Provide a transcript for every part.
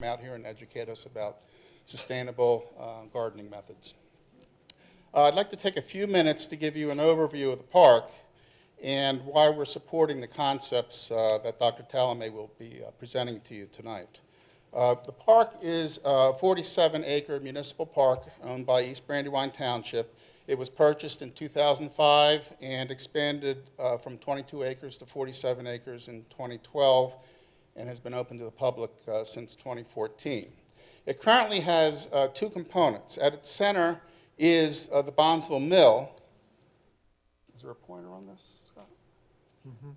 out here and educate us about sustainable gardening methods. I'd like to take a few minutes to give you an overview of the park and why we're supporting the concepts that Dr. Tallamy will be presenting to you tonight. The park is a 47-acre municipal park owned by East Brandywine Township. It was purchased in 2005 and expanded from 22 acres to 47 acres in 2012 and has been open to the public since 2014. It currently has two components. At its center is the Bondsville Mill. Is there a pointer on this, Scott? Mm-hmm.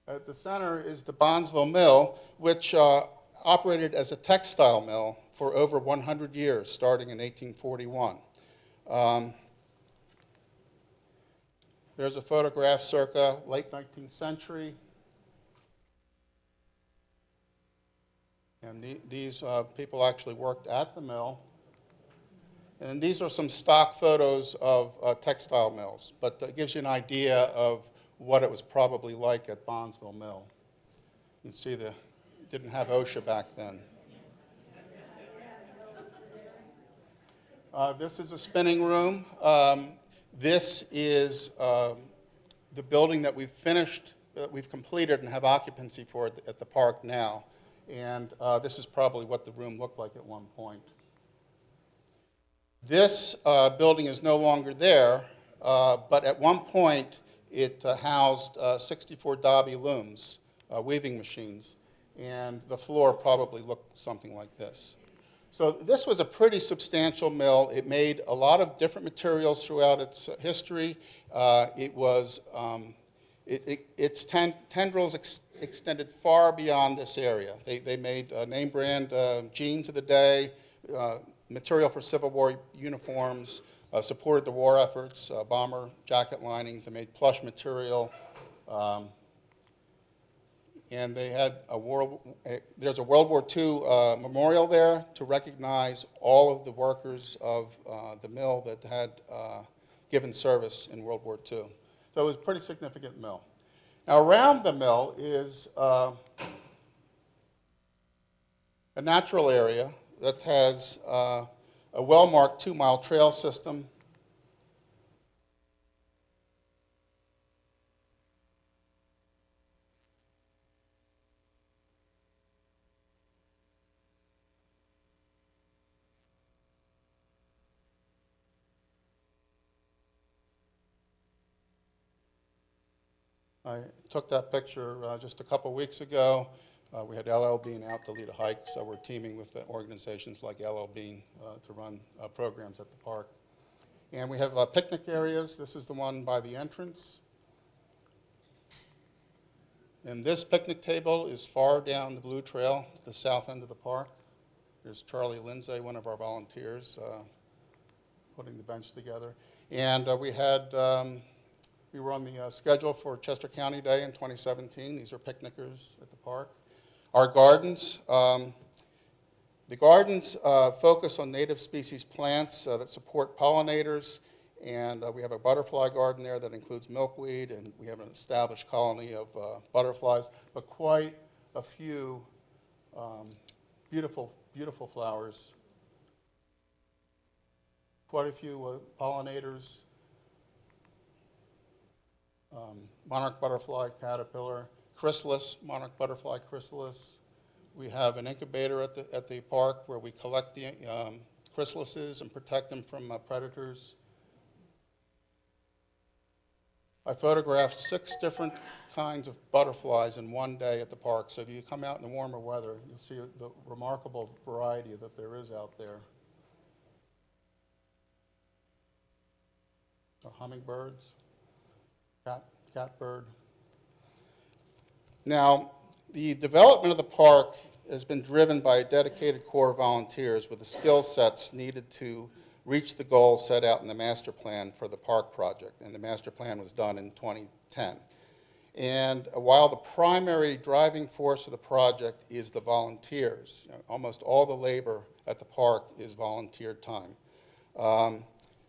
At the center is the Bondsville Mill, which operated as a textile mill for over 100 years, starting in 1841. There's a photograph circa late 19th century. And these people actually worked at the mill. And these are some stock photos of textile mills, but that gives you an idea of what it was probably like at Bondsville Mill. You can see it didn't have OSHA back then. This is a spinning room. This is the building that we've finished, that we've completed and have occupancy for at the park now. And this is probably what the room looked like at one point. This building is no longer there, but at one point it housed 64 Dobby looms, weaving machines, and the floor probably looked something like this. So this was a pretty substantial mill. It made a lot of different materials throughout its history. Its tendrils extended far beyond this area. They made name brand jeans of the day, material for Civil War uniforms, supported the war efforts, bomber jacket linings. They made plush material. And they had there's a World War II memorial there to recognize all of the workers of the mill that had given service in World War II. So it was a pretty significant mill. Now around the mill is a natural area that has a well-marked 2-mile trail system. I took that picture just a couple weeks ago. We had LL Bean out to lead a hike, so we're teaming with organizations like LL Bean to run programs at the park. And we have picnic areas. This is the one by the entrance. And this picnic table is far down the Blue Trail, to the south end of the park. There's Charlie Lindsay, one of our volunteers, putting the bench together. And we were on the schedule for Chester County Day in 2017. These are picnickers at the park. Our gardens, the gardens focus on native species plants that support pollinators, and we have a butterfly garden there that includes milkweed, and we have an established colony of butterflies, but quite a few beautiful, beautiful flowers, quite a few pollinators. Monarch butterfly caterpillar, chrysalis, monarch butterfly chrysalis. We have an incubator at the park where we collect the chrysalises and protect them from predators. I photographed 6 different kinds of butterflies in one day at the park. So if you come out in the warmer weather, you'll see the remarkable variety that there is out there. Hummingbirds. Catbird. Now, the development of the park has been driven by a dedicated core of volunteers with the skill sets needed to reach the goals set out in the master plan for the park project. And the master plan was done in 2010. And while the primary driving force of the project is the volunteers, almost all the labor at the park is volunteer time.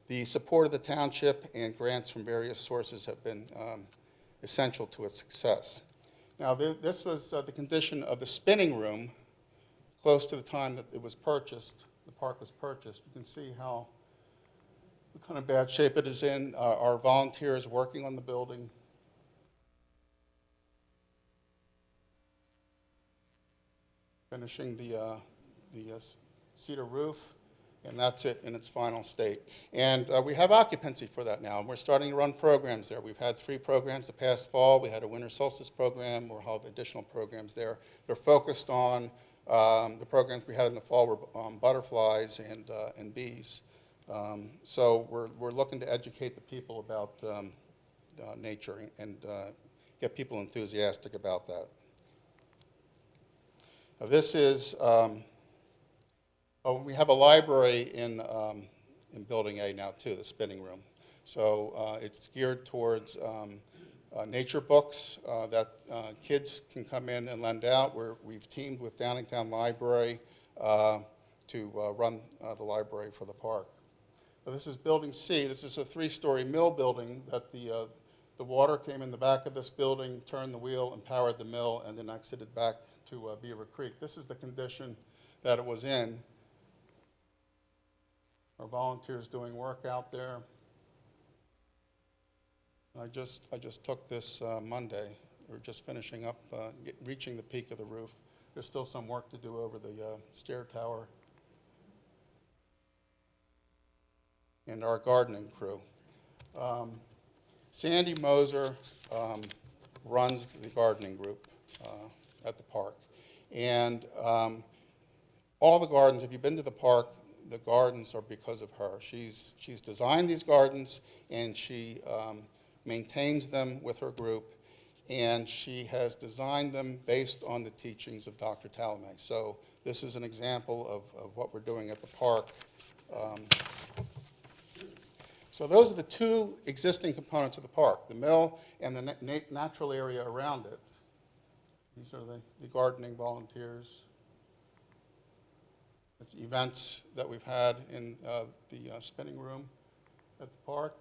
The support of the township and grants from various sources have been essential to its success. Now, this was the condition of the spinning room close to the time that it was purchased, the park was purchased. You can see how what kind of bad shape it is in. Our volunteers working on the building. Finishing the cedar roof, and that's it in its final state. And we have occupancy for that now, and we're starting to run programs there. We've had 3 programs the past fall. We had a winter solstice program. We'll have additional programs there. They're focused on the programs we had in the fall were butterflies and bees. So we're looking to educate the people about nature and get people enthusiastic about that. This is, we have a library in Building A now too, the spinning room. So it's geared towards nature books that kids can come in and lend out. We've teamed with Downingtown Library to run the library for the park. So this is Building C. This is a 3-story mill building that the water came in the back of this building, turned the wheel, and powered the mill, and then exited back to Beaver Creek. This is the condition that it was in. Our volunteers doing work out there. I just took this Monday. We're just finishing up, reaching the peak of the roof. There's still some work to do over the stair tower. And our gardening crew. Sandy Moser runs the gardening group at the park. And all the gardens, if you've been to the park, the gardens are because of her. She's designed these gardens, and she maintains them with her group, and she has designed them based on the teachings of Dr. Tallamy. So this is an example of what we're doing at the park. So those are the 2 existing components of the park, the mill and the natural area around it. These are the gardening volunteers. It's events that we've had in the spinning room at the park.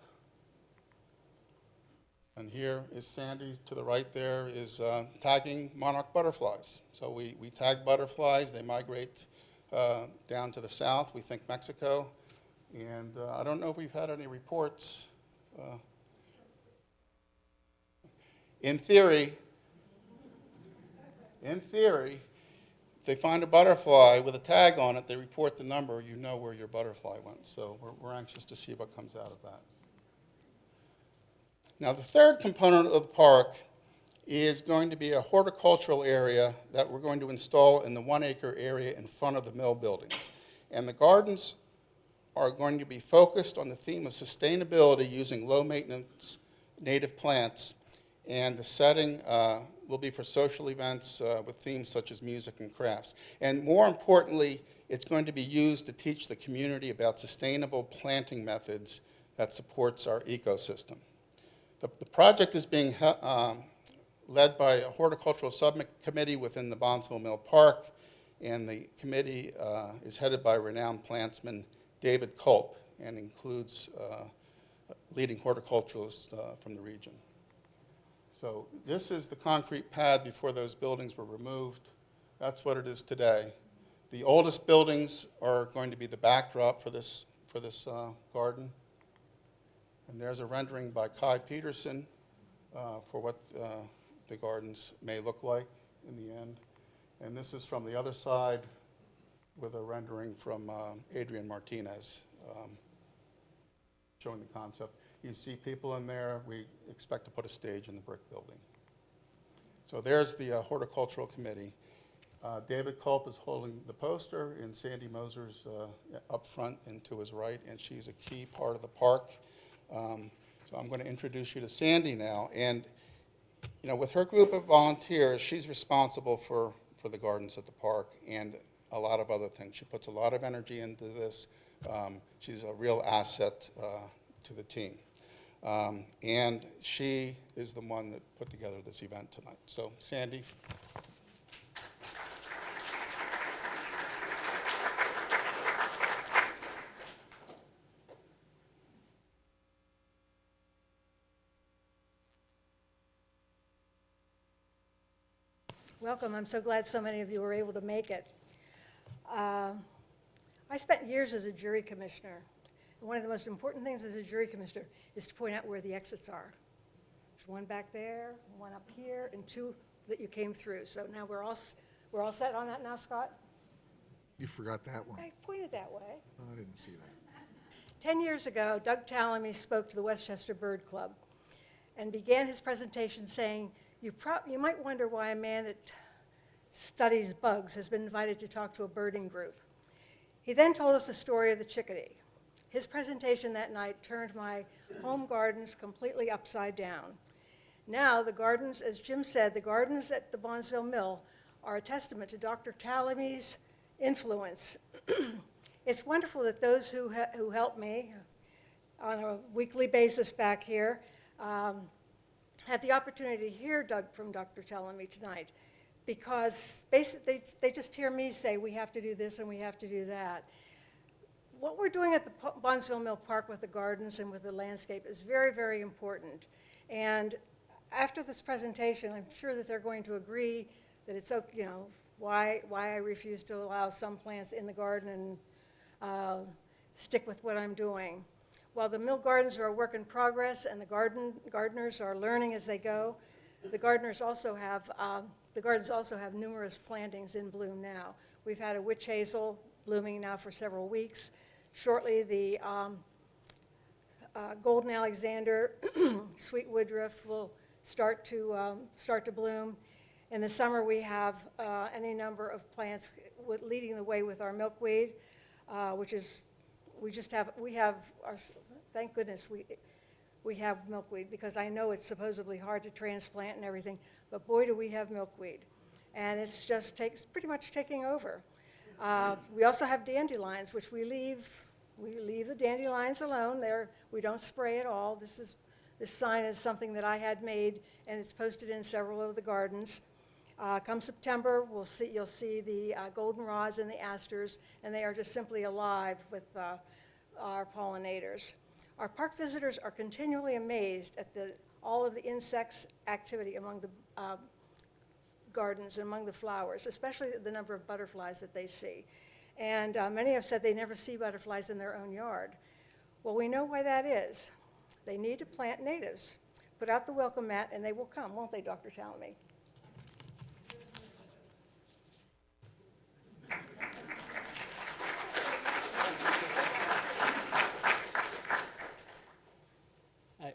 And here is Sandy. To the right there is tagging monarch butterflies. So we tag butterflies. They migrate down to the south, we think Mexico. And I don't know if we've had any reports. In theory, if they find a butterfly with a tag on it, they report the number, you know where your butterfly went. So we're anxious to see what comes out of that. Now, the third component of the park is going to be a horticultural area that we're going to install in the 1-acre area in front of the mill buildings. And the gardens are going to be focused on the theme of sustainability using low-maintenance native plants, and the setting will be for social events with themes such as music and crafts. And more importantly, it's going to be used to teach the community about sustainable planting methods that supports our ecosystem. The project is being led by a horticultural subcommittee within the Bondsville Mill Park, and the committee is headed by renowned plantsman David Culp, and includes leading horticulturalists from the region. So this is the concrete pad before those buildings were removed. That's what it is today. The oldest buildings are going to be the backdrop for this garden. And there's a rendering by Kai Peterson for what the gardens may look like in the end. And this is from the other side with a rendering from Adrian Martinez showing the concept. You see people in there. We expect to put a stage in the brick building. So there's the horticultural committee. David Culp is holding the poster, and Sandy Moser's up front and to his right, and she's a key part of the park. So I'm going to introduce you to Sandy now. And you know, with her group of volunteers, she's responsible for the gardens at the park and a lot of other things. She puts a lot of energy into this. She's a real asset to the team. And she is the one that put together this event tonight. So, Sandy. Welcome. I'm so glad so many of you were able to make it. I spent years as a jury commissioner. And one of the most important things as a jury commissioner is to point out where the exits are. There's one back there, one up here, and two that you came through. So now we're all set on that now, Scott? You forgot that one. I pointed that way. Oh, I didn't see that. 10 years ago, Dr Tallamy spoke to the Westchester Bird Club and began his presentation saying, you might wonder why a man that studies bugs has been invited to talk to a birding group. He then told us the story of the chickadee. His presentation that night turned my home gardens completely upside down. Now the gardens, as Jim said, the gardens at the Bondsville Mill are a testament to Dr. Tallamy's influence. It's wonderful that those who help me on a weekly basis back here had the opportunity to hear from Dr. Tallamy tonight, because basically they just hear me say we have to do this and we have to do that. What we're doing at the Bondsville Mill Park with the gardens and with the landscape is very, very important. And after this presentation, I'm sure that they're going to agree that it's, you know, why I refuse to allow some plants in the garden and stick with what I'm doing. While the mill gardens are a work in progress and the gardeners are learning as they go, the gardens also have numerous plantings in bloom now. We've had a witch hazel blooming now for several weeks. Shortly, the golden Alexander, sweet woodruff will start to bloom. In the summer, we have any number of plants leading the way with our milkweed, thank goodness we have milkweed, because I know it's supposedly hard to transplant and everything, but boy do we have milkweed. And it's just pretty much taking over. We also have dandelions, which we leave the dandelions alone. We don't spray at all. This sign is something that I had made, and it's posted in several of the gardens. Come September, you'll see the goldenrods and the asters, and they are just simply alive with our pollinators. Our park visitors are continually amazed at all of the insects activity among the gardens and among the flowers, especially the number of butterflies that they see. And many have said they never see butterflies in their own yard. Well, we know why that is. They need to plant natives. Put out the welcome mat, and they will come, won't they, Dr. Tallamy?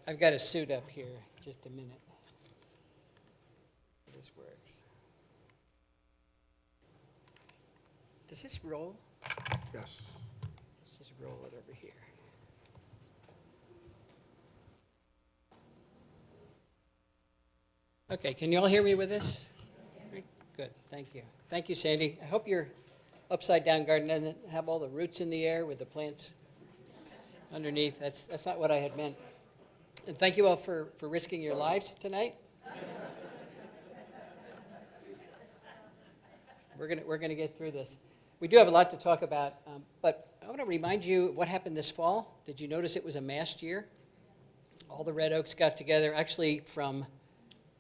I've got a suit up here. Just a minute. This works. Does this roll? Yes. Let's just roll it over here. Okay, can you all hear me with this? Good, thank you. Thank you, Sandy. I hope your upside-down garden doesn't have all the roots in the air with the plants underneath. That's not what I had meant. And thank you all for risking your lives tonight. We're gonna get through this. We do have a lot to talk about, but I want to remind you of what happened this fall. Did you notice it was a massed year? All the red oaks got together, actually from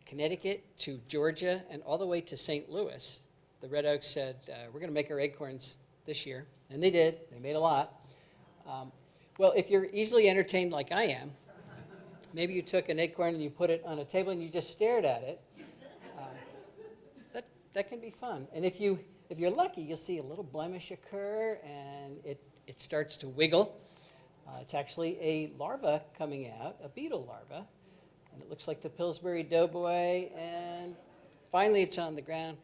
Connecticut to Georgia and all the way to St. Louis. The red oaks said, we're going to make our acorns this year. And they did. They made a lot. Well, if you're easily entertained like I am, maybe you took an acorn and you put it on a table and you just stared at it. That can be fun. And if you're lucky, you'll see a little blemish occur and it starts to wiggle. It's actually a larva coming out, a beetle larva. And it looks like the Pillsbury doughboy, and finally it's on the ground.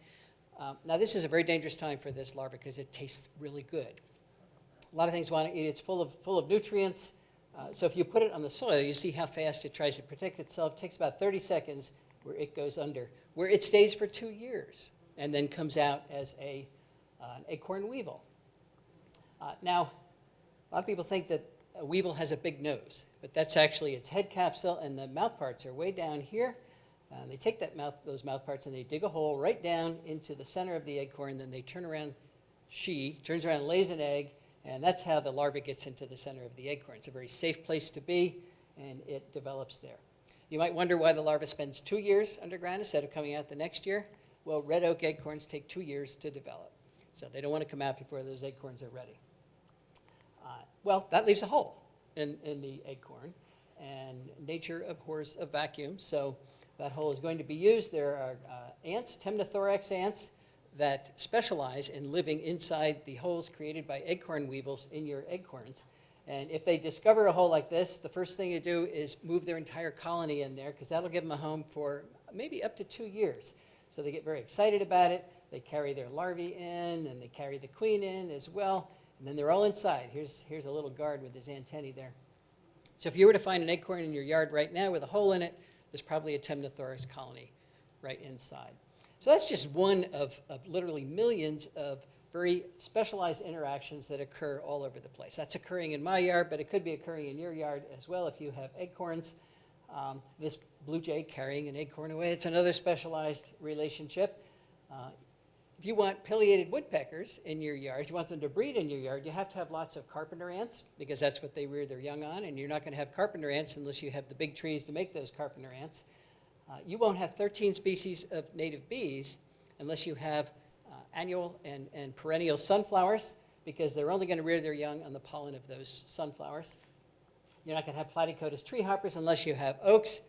Now this is a very dangerous time for this larva because it tastes really good. A lot of things want to eat. It's full of nutrients. So if you put it on the soil, you see how fast it tries to protect itself. It takes about 30 seconds where it goes under, where it stays for 2 years and then comes out as an acorn weevil. Now, a lot of people think that a weevil has a big nose, but that's actually its head capsule, and the mouth parts are way down here. They take those mouth parts and they dig a hole right down into the center of the acorn, then they turn around, she turns around and lays an egg, and that's how the larva gets into the center of the acorn. It's a very safe place to be, and it develops there. You might wonder why the larva spends 2 years underground instead of coming out the next year. Well, red oak acorns take 2 years to develop. So they don't want to come out before those acorns are ready. Well, that leaves a hole in the acorn. And nature abhors a vacuum, so that hole is going to be used. There are ants, temnothorax ants, that specialize in living inside the holes created by acorn weevils in your acorns. And if they discover a hole like this, the first thing they do is move their entire colony in there, because that'll give them a home for maybe up to 2 years. So they get very excited about it. They carry their larvae in, and they carry the queen in as well. And then they're all inside. Here's a little guard with his antennae there. So if you were to find an acorn in your yard right now with a hole in it, there's probably a temnothorax colony right inside. So that's just one of literally millions of very specialized interactions that occur all over the place. That's occurring in my yard, but it could be occurring in your yard as well if you have acorns. This blue jay carrying an acorn away, it's another specialized relationship. If you want pileated woodpeckers in your yard, if you want them to breed in your yard, you have to have lots of carpenter ants, because that's what they rear their young on, and you're not going to have carpenter ants unless you have the big trees to make those carpenter ants. You won't have 13 species of native bees unless you have annual and perennial sunflowers, because they're only going to rear their young on the pollen of those sunflowers. You're not going to have platycodus treehoppers unless you have oaks.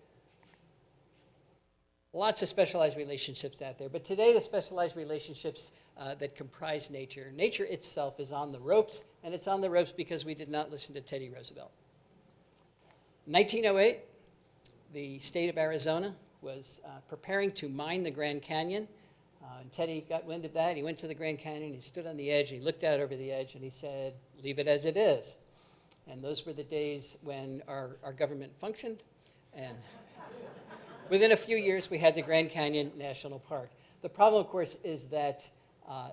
Lots of specialized relationships out there. But today, the specialized relationships that comprise nature, nature itself is on the ropes, and it's on the ropes because we did not listen to Teddy Roosevelt. 1908, the state of Arizona was preparing to mine the Grand Canyon. And Teddy got wind of that. He went to the Grand Canyon, he stood on the edge, he looked out over the edge, and he said, "Leave it as it is." And those were the days when our government functioned. And within a few years, we had the Grand Canyon National Park. The problem, of course, is that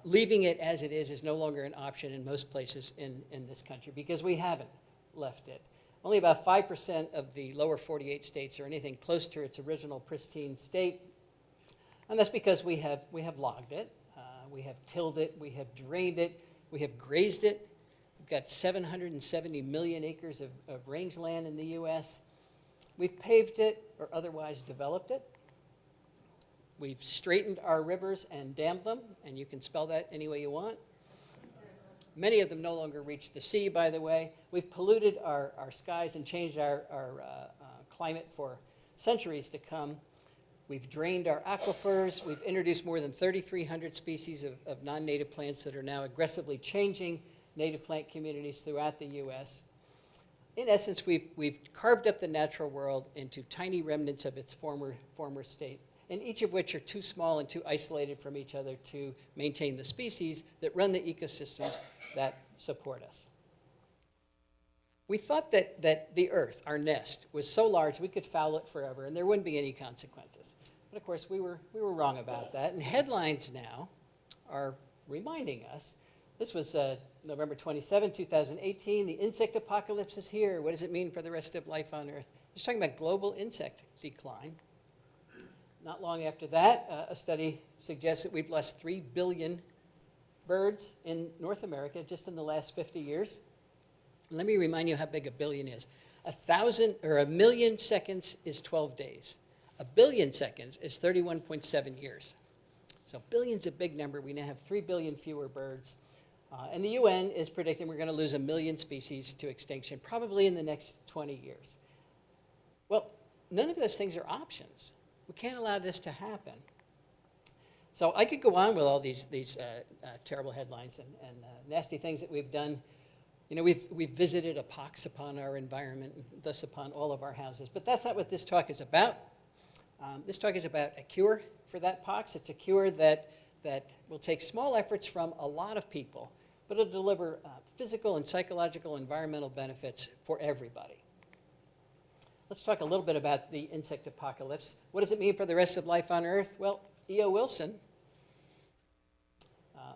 leaving it as it is no longer an option in most places in this country, because we haven't left it. Only about 5% of the lower 48 states are anything close to its original pristine state. And that's because we have logged it, we have tilled it, we have drained it, we have grazed it. We've got 770 million acres of rangeland in the U.S. We've paved it or otherwise developed it. We've straightened our rivers and dammed them, and you can spell that any way you want. Many of them no longer reach the sea, by the way. We've polluted our skies and changed our climate for centuries to come. We've drained our aquifers. We've introduced more than 3,300 species of non-native plants that are now aggressively changing native plant communities throughout the U.S. In essence, we've carved up the natural world into tiny remnants of its former state, and each of which are too small and too isolated from each other to maintain the species that run the ecosystems that support us. We thought that the Earth, our nest, was so large we could foul it forever and there wouldn't be any consequences. But of course, we were wrong about that. And headlines now are reminding us. This was November 27, 2018. The insect apocalypse is here. What does it mean for the rest of life on Earth? It's talking about global insect decline. Not long after that, a study suggests that we've lost 3 billion birds in North America just in the last 50 years. Let me remind you how big a billion is. 1 million seconds is 12 days. 1 billion seconds is 31.7 years. So billion's a big number. We now have 3 billion fewer birds. And the UN is predicting we're going to lose 1 million species to extinction, probably in the next 20 years. Well, none of those things are options. We can't allow this to happen. So I could go on with all these terrible headlines and nasty things that we've done. You know, we've visited a pox upon our environment, and thus upon all of our houses. But that's not what this talk is about. This talk is about a cure for that pox. It's a cure that will take small efforts from a lot of people, but it'll deliver physical and psychological environmental benefits for everybody. Let's talk a little bit about the insect apocalypse. What does it mean for the rest of life on Earth? Well, E.O. Wilson,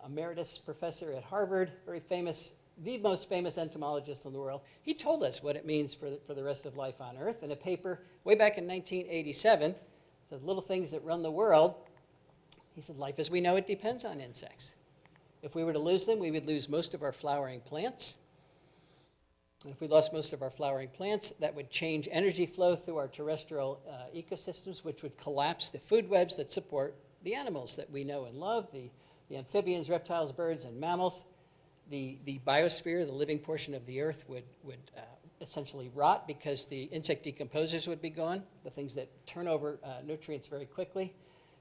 emeritus professor at Harvard, very famous, the most famous entomologist in the world, he told us what it means for the rest of life on Earth in a paper way back in 1987, the little things that run the world. He said, life as we know it depends on insects. If we were to lose them, we would lose most of our flowering plants. And if we lost most of our flowering plants, that would change energy flow through our terrestrial ecosystems, which would collapse the food webs that support the animals that we know and love, the amphibians, reptiles, birds, and mammals. The biosphere, the living portion of the earth, would essentially rot because the insect decomposers would be gone, the things that turn over nutrients very quickly.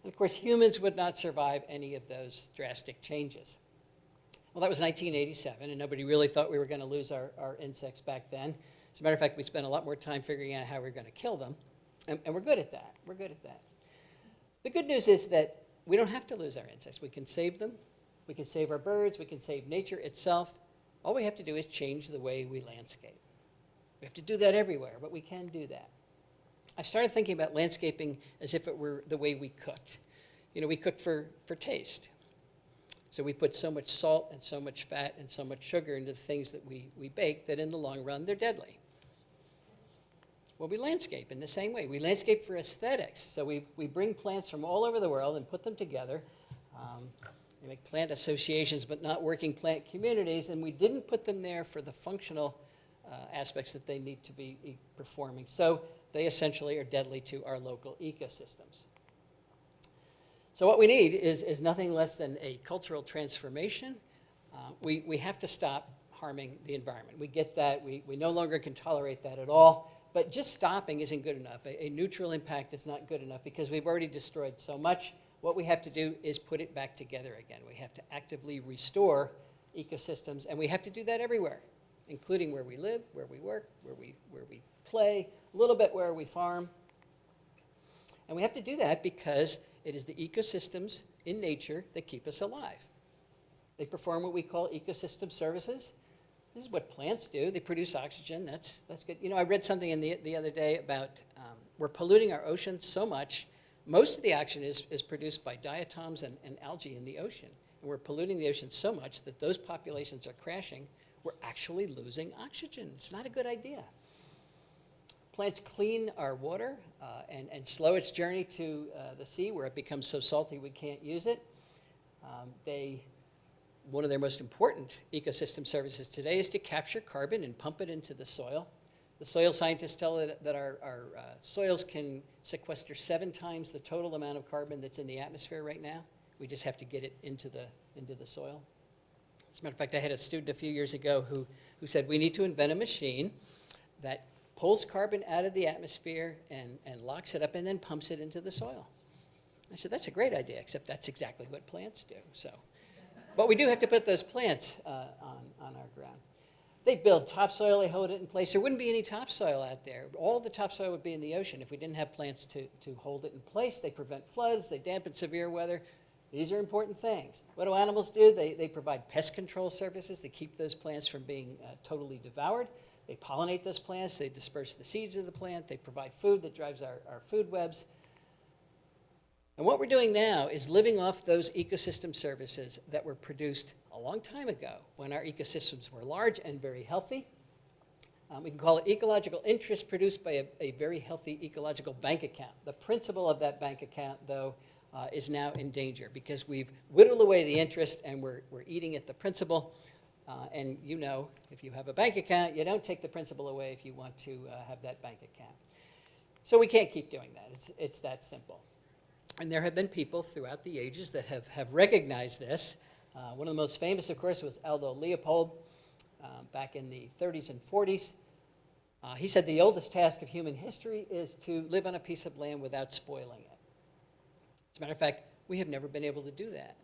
And of course, humans would not survive any of those drastic changes. Well, that was 1987, and nobody really thought we were going to lose our insects back then. As a matter of fact, we spent a lot more time figuring out how we were going to kill them, and we're good at that. We're good at that. The good news is that we don't have to lose our insects. We can save them. We can save our birds. We can save nature itself. All we have to do is change the way we landscape. We have to do that everywhere, but we can do that. I've started thinking about landscaping as if it were the way we cooked. You know, we cook for taste. So we put so much salt and so much fat and so much sugar into the things that we bake that in the long run, they're deadly. Well, we landscape in the same way. We landscape for aesthetics. So we bring plants from all over the world and put them together. We make plant associations, but not working plant communities, and we didn't put them there for the functional aspects that they need to be performing. So they essentially are deadly to our local ecosystems. So what we need is nothing less than a cultural transformation. We have to stop harming the environment. We get that. We no longer can tolerate that at all. But just stopping isn't good enough. A neutral impact is not good enough because we've already destroyed so much. What we have to do is put it back together again. We have to actively restore ecosystems, and we have to do that everywhere, including where we live, where we work, where we play, a little bit where we farm. And we have to do that because it is the ecosystems in nature that keep us alive. They perform what we call ecosystem services. This is what plants do. They produce oxygen. That's good. You know, I read something the other day about we're polluting our oceans so much. Most of the oxygen is produced by diatoms and algae in the ocean. And we're polluting the ocean so much that those populations are crashing. We're actually losing oxygen. It's not a good idea. Plants clean our water and slow its journey to the sea where it becomes so salty we can't use it. One of their most important ecosystem services today is to capture carbon and pump it into the soil. The soil scientists tell it that our soils can sequester 7 times the total amount of carbon that's in the atmosphere right now. We just have to get it into the soil. As a matter of fact, I had a student a few years ago who said we need to invent a machine that pulls carbon out of the atmosphere and locks it up and then pumps it into the soil. I said, that's a great idea, except that's exactly what plants do. But we do have to put those plants on our ground. They build topsoil, they hold it in place. There wouldn't be any topsoil out there. All the topsoil would be in the ocean if we didn't have plants to hold it in place. They prevent floods, they dampen severe weather. These are important things. What do animals do? They provide pest control services. They keep those plants from being totally devoured. They pollinate those plants. They disperse the seeds of the plant. They provide food that drives our food webs. And what we're doing now is living off those ecosystem services that were produced a long time ago when our ecosystems were large and very healthy. We can call it ecological interest produced by a very healthy ecological bank account. The principle of that bank account, though, is now in danger because we've whittled away the interest and we're eating at the principle. And you know, if you have a bank account, you don't take the principal away if you want to have that bank account. So we can't keep doing that. It's that simple. And there have been people throughout the ages that have recognized this. One of the most famous, of course, was Aldo Leopold back in the 30s and 40s. He said the oldest task of human history is to live on a piece of land without spoiling it. As a matter of fact, we have never been able to do that.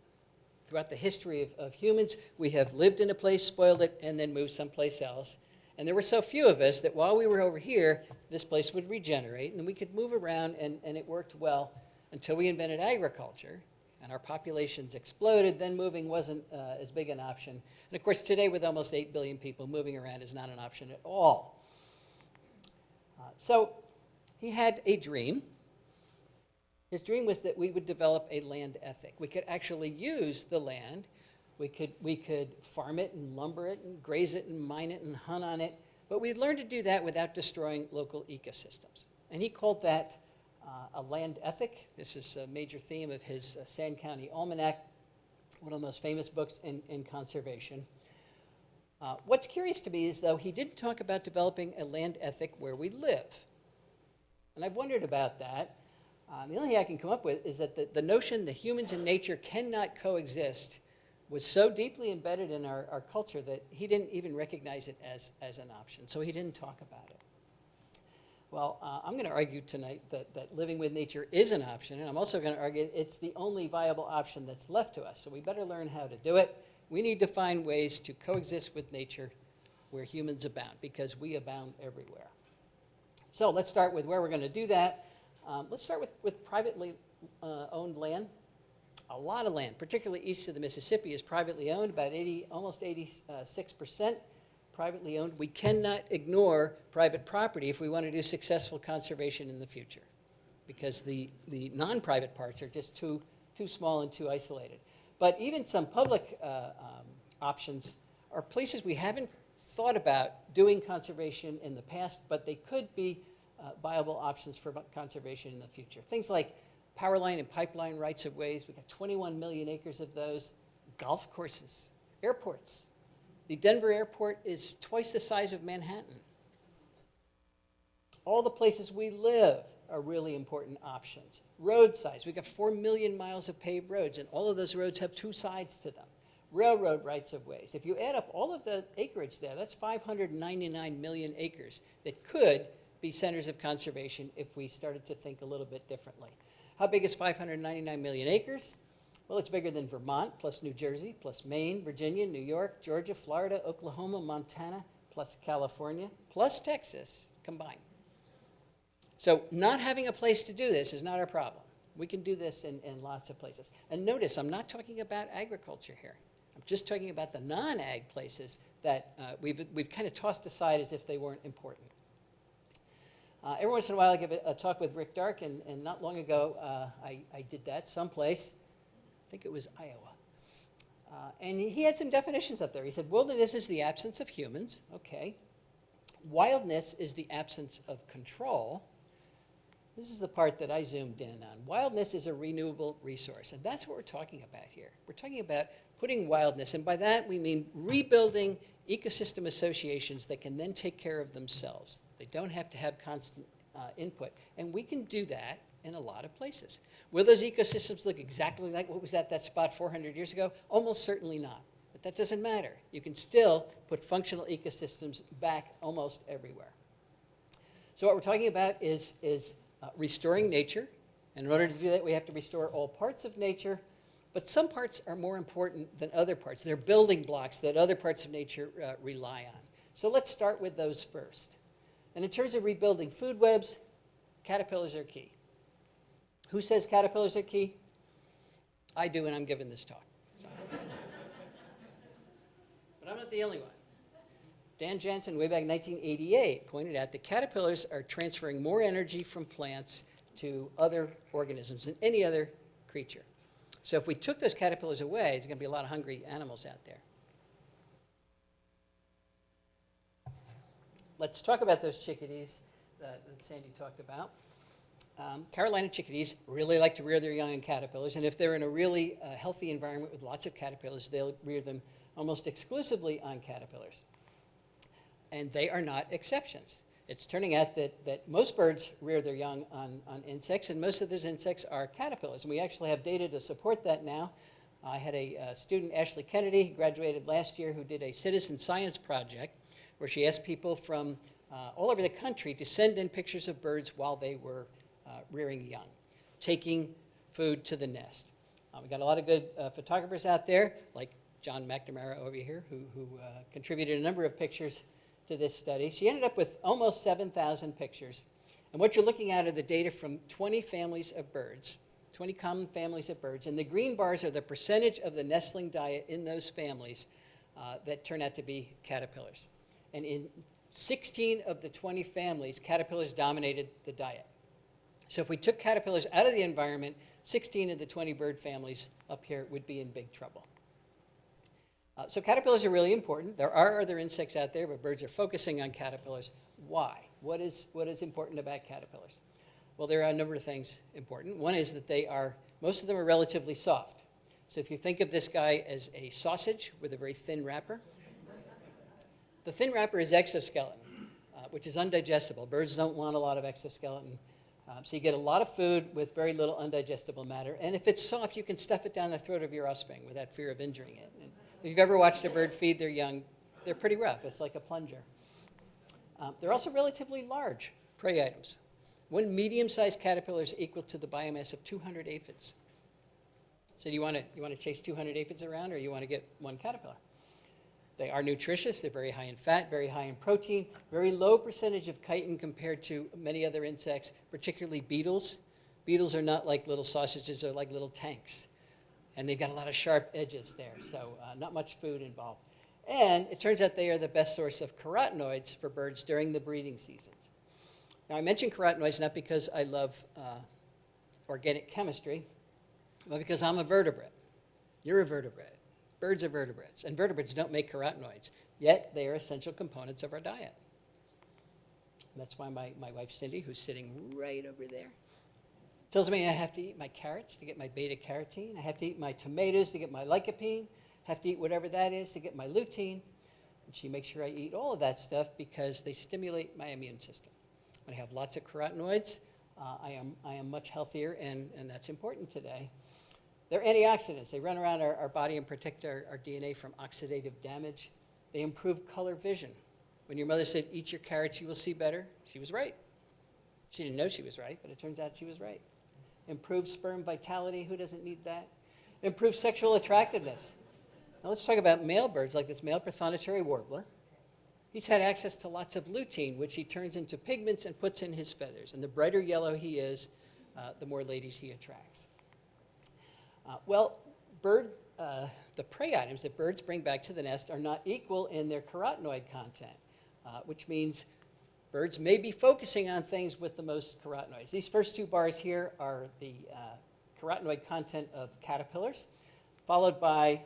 Throughout the history of humans, we have lived in a place, spoiled it, and then moved someplace else. And there were so few of us that while we were over here, this place would regenerate, and we could move around, and it worked well until we invented agriculture, and our populations exploded. Then moving wasn't as big an option. And of course, today with almost 8 billion people, moving around is not an option at all. So he had a dream. His dream was that we would develop a land ethic. We could actually use the land. We could farm it and lumber it and graze it and mine it and hunt on it. But we'd learn to do that without destroying local ecosystems. And he called that a land ethic. This is a major theme of his Sand County Almanac, one of the most famous books in conservation. What's curious to me is, though, he didn't talk about developing a land ethic where we live. And I've wondered about that. The only thing I can come up with is that the notion that humans and nature cannot coexist was so deeply embedded in our culture that he didn't even recognize it as an option, so he didn't talk about it. Well, I'm going to argue tonight that living with nature is an option, and I'm also going to argue it's the only viable option that's left to us, so we better learn how to do it. We need to find ways to coexist with nature where humans abound, because we abound everywhere. So let's start with where we're going to do that. Let's start with privately owned land. A lot of land, particularly east of the Mississippi, is privately owned, about almost 86% privately owned. We cannot ignore private property if we want to do successful conservation in the future, because the non-private parts are just too small and too isolated. But even some public options are places we haven't thought about doing conservation in the past, but they could be viable options for conservation in the future. Things like power line and pipeline rights of ways. We've got 21 million acres of those. Golf courses, airports. The Denver airport is twice the size of Manhattan. All the places we live are really important options. Road size. We've got 4 million miles of paved roads, and all of those roads have two sides to them. Railroad rights of ways. If you add up all of the acreage there, that's 599 million acres that could be centers of conservation if we started to think a little bit differently. How big is 599 million acres? Well, it's bigger than Vermont, plus New Jersey, plus Maine, Virginia, New York, Georgia, Florida, Oklahoma, Montana, plus California, plus Texas combined. So not having a place to do this is not our problem. We can do this in lots of places. And notice, I'm not talking about agriculture here. I'm just talking about the non-ag places that we've kind of tossed aside as if they weren't important. Every once in a while I give a talk with Rick Dark, and not long ago I did that someplace. I think it was Iowa. And he had some definitions up there. He said, wilderness is the absence of humans. Okay. Wildness is the absence of control. This is the part that I zoomed in on. Wildness is a renewable resource, and that's what we're talking about here. We're talking about putting wildness, and by that we mean rebuilding ecosystem associations that can then take care of themselves. They don't have to have constant input, and we can do that in a lot of places. Will those ecosystems look exactly like what was at that spot 400 years ago? Almost certainly not, but that doesn't matter. You can still put functional ecosystems back almost everywhere. So what we're talking about is restoring nature, and in order to do that we have to restore all parts of nature, but some parts are more important than other parts. They're building blocks that other parts of nature rely on. So let's start with those first. And in terms of rebuilding food webs, caterpillars are key. Who says caterpillars are key? I do, and I'm giving this talk. So. But I'm not the only one. Dan Jansen, way back in 1988, pointed out that caterpillars are transferring more energy from plants to other organisms than any other creature. So if we took those caterpillars away, there's going to be a lot of hungry animals out there. Let's talk about those chickadees that Sandy talked about. Carolina chickadees really like to rear their young in caterpillars, and if they're in a really healthy environment with lots of caterpillars, they'll rear them almost exclusively on caterpillars. And they are not exceptions. It's turning out that most birds rear their young on insects, and most of those insects are caterpillars. And we actually have data to support that now. I had a student, Ashley Kennedy, who graduated last year, who did a citizen science project where she asked people from all over the country to send in pictures of birds while they were rearing young, taking food to the nest. We got a lot of good photographers out there, like John McNamara over here, who contributed a number of pictures to this study. She ended up with almost 7,000 pictures. And what you're looking at are the data from 20 families of birds, 20 common families of birds. And the green bars are the percentage of the nestling diet in those families that turn out to be caterpillars. And in 16 of the 20 families, caterpillars dominated the diet. So if we took caterpillars out of the environment, 16 of the 20 bird families up here would be in big trouble. So caterpillars are really important. There are other insects out there, but birds are focusing on caterpillars. Why? What is important about caterpillars? Well, there are a number of things important. One is that most of them are relatively soft. So if you think of this guy as a sausage with a very thin wrapper, the thin wrapper is exoskeleton, which is undigestible. Birds don't want a lot of exoskeleton. So you get a lot of food with very little undigestible matter. And if it's soft, you can stuff it down the throat of your offspring without fear of injuring it. And if you've ever watched a bird feed their young, they're pretty rough. It's like a plunger. They're also relatively large prey items. One medium-sized caterpillar is equal to the biomass of 200 aphids. So you want to chase 200 aphids around, or you want to get one caterpillar? They are nutritious. They're very high in fat, very high in protein, very low percentage of chitin compared to many other insects, particularly beetles. Beetles are not like little sausages. They're like little tanks. And they've got a lot of sharp edges there, so not much food involved. And it turns out they are the best source of carotenoids for birds during the breeding seasons. Now, I mention carotenoids not because I love organic chemistry, but because I'm a vertebrate. You're a vertebrate. Birds are vertebrates, and vertebrates don't make carotenoids, yet they are essential components of our diet. And that's why my wife, Cindy, who's sitting right over there, tells me I have to eat my carrots to get my beta-carotene. I have to eat my tomatoes to get my lycopene. I have to eat whatever that is to get my lutein. And she makes sure I eat all of that stuff because they stimulate my immune system. When I have lots of carotenoids, I am much healthier, and that's important today. They're antioxidants. They run around our body and protect our DNA from oxidative damage. They improve color vision. When your mother said, eat your carrots, you will see better, she was right. She didn't know she was right, but it turns out she was right. Improve sperm vitality. Who doesn't need that? Improve sexual attractiveness. Now let's talk about male birds, like this male prothonotary warbler. He's had access to lots of lutein, which he turns into pigments and puts in his feathers. And the brighter yellow he is, the more ladies he attracts. The prey items that birds bring back to the nest are not equal in their carotenoid content, which means birds may be focusing on things with the most carotenoids. These first two bars here are the carotenoid content of caterpillars, followed by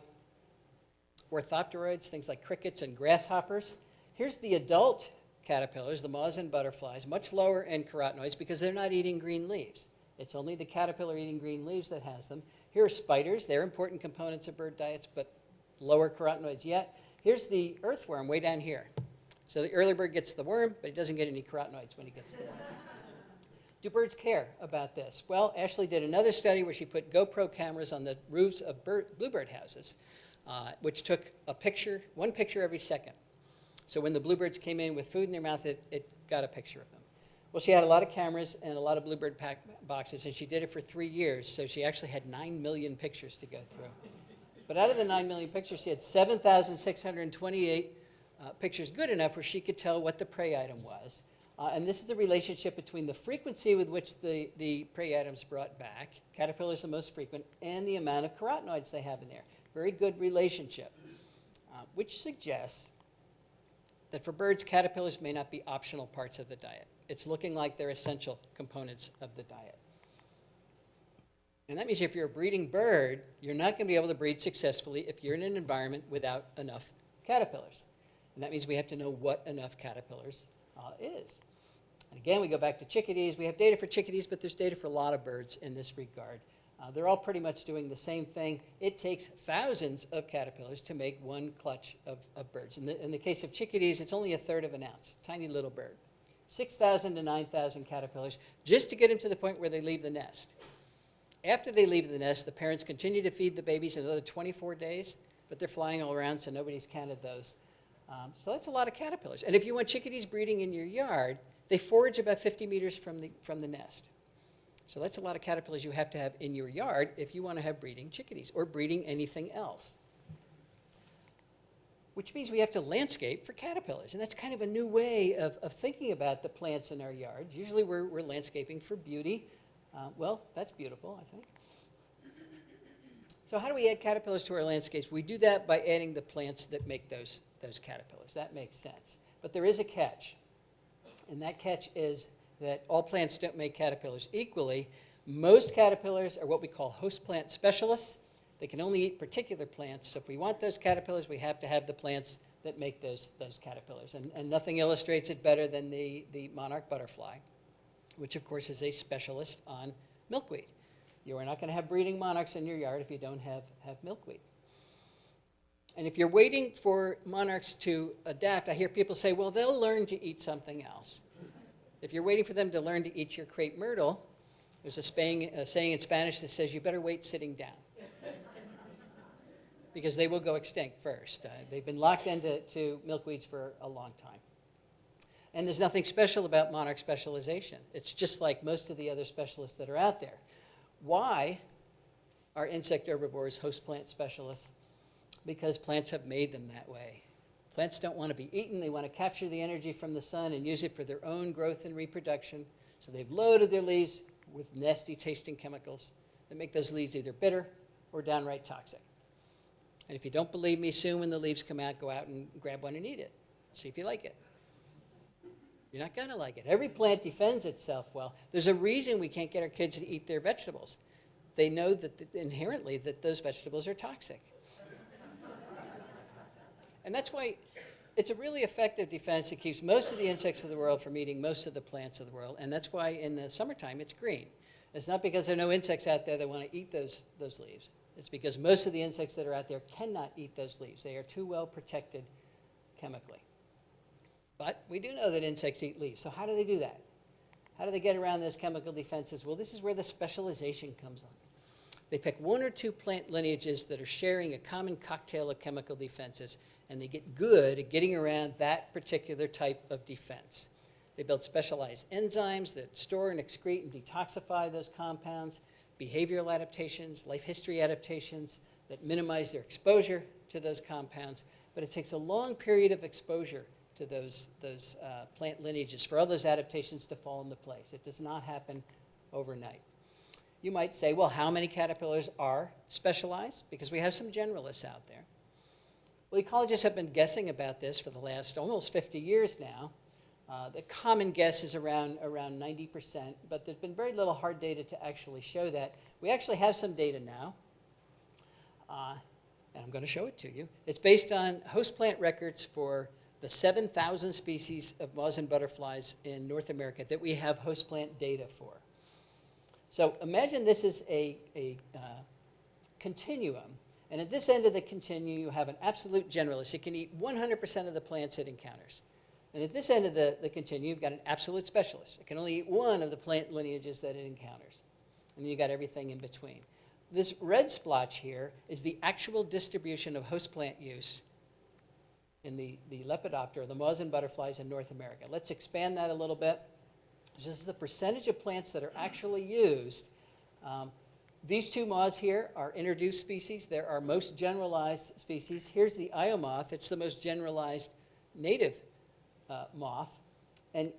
orthopteroids, things like crickets and grasshoppers. Here's the adult caterpillars, the moths and butterflies, much lower in carotenoids because they're not eating green leaves. It's only the caterpillar eating green leaves that has them. Here are spiders. They're important components of bird diets, but lower carotenoids yet. Here's the earthworm way down here. So the early bird gets the worm, but he doesn't get any carotenoids when he gets the worm. Do birds care about this? Well, Ashley did another study where she put GoPro cameras on the roofs of bluebird houses, which took one picture every second. So when the bluebirds came in with food in their mouth, it got a picture of them. Well, she had a lot of cameras and a lot of bluebird pack boxes, and she did it for 3 years, so she actually had 9 million pictures to go through. But out of the 9 million pictures, she had 7,628 pictures good enough where she could tell what the prey item was. And this is the relationship between the frequency with which the prey items brought back, caterpillars the most frequent, and the amount of carotenoids they have in there. Very good relationship, which suggests that for birds, caterpillars may not be optional parts of the diet. It's looking like they're essential components of the diet. And that means if you're a breeding bird, you're not going to be able to breed successfully if you're in an environment without enough caterpillars. And that means we have to know what enough caterpillars is. And again, we go back to chickadees. We have data for chickadees, but there's data for a lot of birds in this regard. They're all pretty much doing the same thing. It takes thousands of caterpillars to make one clutch of birds. In the case of chickadees, it's only 1/3 of an ounce, tiny little bird. 6,000 to 9,000 caterpillars just to get them to the point where they leave the nest. After they leave the nest, the parents continue to feed the babies another 24 days, but they're flying all around, so nobody's counted those. So that's a lot of caterpillars. And if you want chickadees breeding in your yard, they forage about 50 meters from the nest. So that's a lot of caterpillars you have to have in your yard if you want to have breeding chickadees or breeding anything else. Which means we have to landscape for caterpillars. And that's kind of a new way of thinking about the plants in our yards. Usually we're landscaping for beauty. Well, that's beautiful, I think. So how do we add caterpillars to our landscapes? We do that by adding the plants that make those caterpillars. That makes sense. But there is a catch. And that catch is that all plants don't make caterpillars equally. Most caterpillars are what we call host plant specialists. They can only eat particular plants. So if we want those caterpillars, we have to have the plants that make those caterpillars. And nothing illustrates it better than the monarch butterfly, which of course is a specialist on milkweed. You are not going to have breeding monarchs in your yard if you don't have milkweed. And if you're waiting for monarchs to adapt, I hear people say, well, they'll learn to eat something else. If you're waiting for them to learn to eat your crepe myrtle, there's a saying in Spanish that says you better wait sitting down. Because they will go extinct first. They've been locked into milkweeds for a long time. And there's nothing special about monarch specialization. It's just like most of the other specialists that are out there. Why are insect herbivores host plant specialists? Because plants have made them that way. Plants don't want to be eaten. They want to capture the energy from the sun and use it for their own growth and reproduction. So they've loaded their leaves with nasty tasting chemicals that make those leaves either bitter or downright toxic. And if you don't believe me, soon when the leaves come out, go out and grab one and eat it. See if you like it. You're not going to like it. Every plant defends itself well. There's a reason we can't get our kids to eat their vegetables. They know that inherently that those vegetables are toxic. And that's why it's a really effective defense that keeps most of the insects of the world from eating most of the plants of the world. And that's why in the summertime it's green. It's not because there are no insects out there that want to eat those leaves. It's because most of the insects that are out there cannot eat those leaves. They are too well protected chemically. But we do know that insects eat leaves. So how do they do that? How do they get around those chemical defenses? Well, this is where the specialization comes on. They pick one or two plant lineages that are sharing a common cocktail of chemical defenses, and they get good at getting around that particular type of defense. They build specialized enzymes that store and excrete and detoxify those compounds, behavioral adaptations, life history adaptations that minimize their exposure to those compounds. But it takes a long period of exposure to those plant lineages for all those adaptations to fall into place. It does not happen overnight. You might say, well, how many caterpillars are specialized? Because we have some generalists out there. Well, ecologists have been guessing about this for the last almost 50 years now. The common guess is around 90%, but there's been very little hard data to actually show that. We actually have some data now, and I'm going to show it to you. It's based on host plant records for the 7,000 species of moths and butterflies in North America that we have host plant data for. So imagine this is a continuum, and at this end of the continuum you have an absolute generalist. It can eat 100% of the plants it encounters. And at this end of the continuum, you've got an absolute specialist. It can only eat one of the plant lineages that it encounters. And then you've got everything in between. This red splotch here is the actual distribution of host plant use in the Lepidoptera, the moths and butterflies in North America. Let's expand that a little bit. This is the percentage of plants that are actually used. These two moths here are introduced species. They're our most generalized species. Here's the Io moth. It's the most generalized native moth. And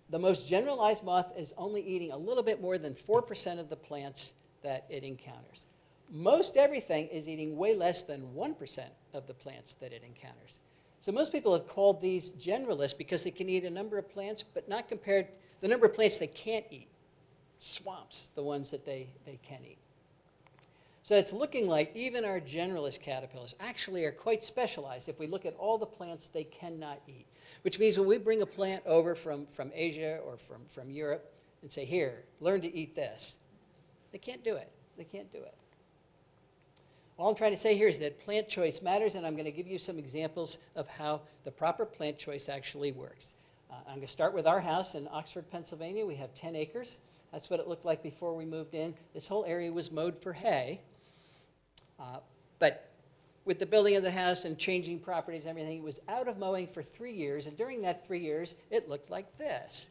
the most generalized moth is only eating a little bit more than 4% of the plants that it encounters. Most everything is eating way less than 1% of the plants that it encounters. So most people have called these generalists because they can eat a number of plants, but not compared the number of plants they can't eat swamps the ones that they can eat. So it's looking like even our generalist caterpillars actually are quite specialized if we look at all the plants they cannot eat, which means when we bring a plant over from Asia or from Europe and say, here, learn to eat this, they can't do it. They can't do it. All I'm trying to say here is that plant choice matters, and I'm going to give you some examples of how the proper plant choice actually works. I'm going to start with our house in Oxford, Pennsylvania. We have 10 acres. That's what it looked like before we moved in. This whole area was mowed for hay. But with the building of the house and changing properties and everything, it was out of mowing for 3 years. And during that 3 years, it looked like this.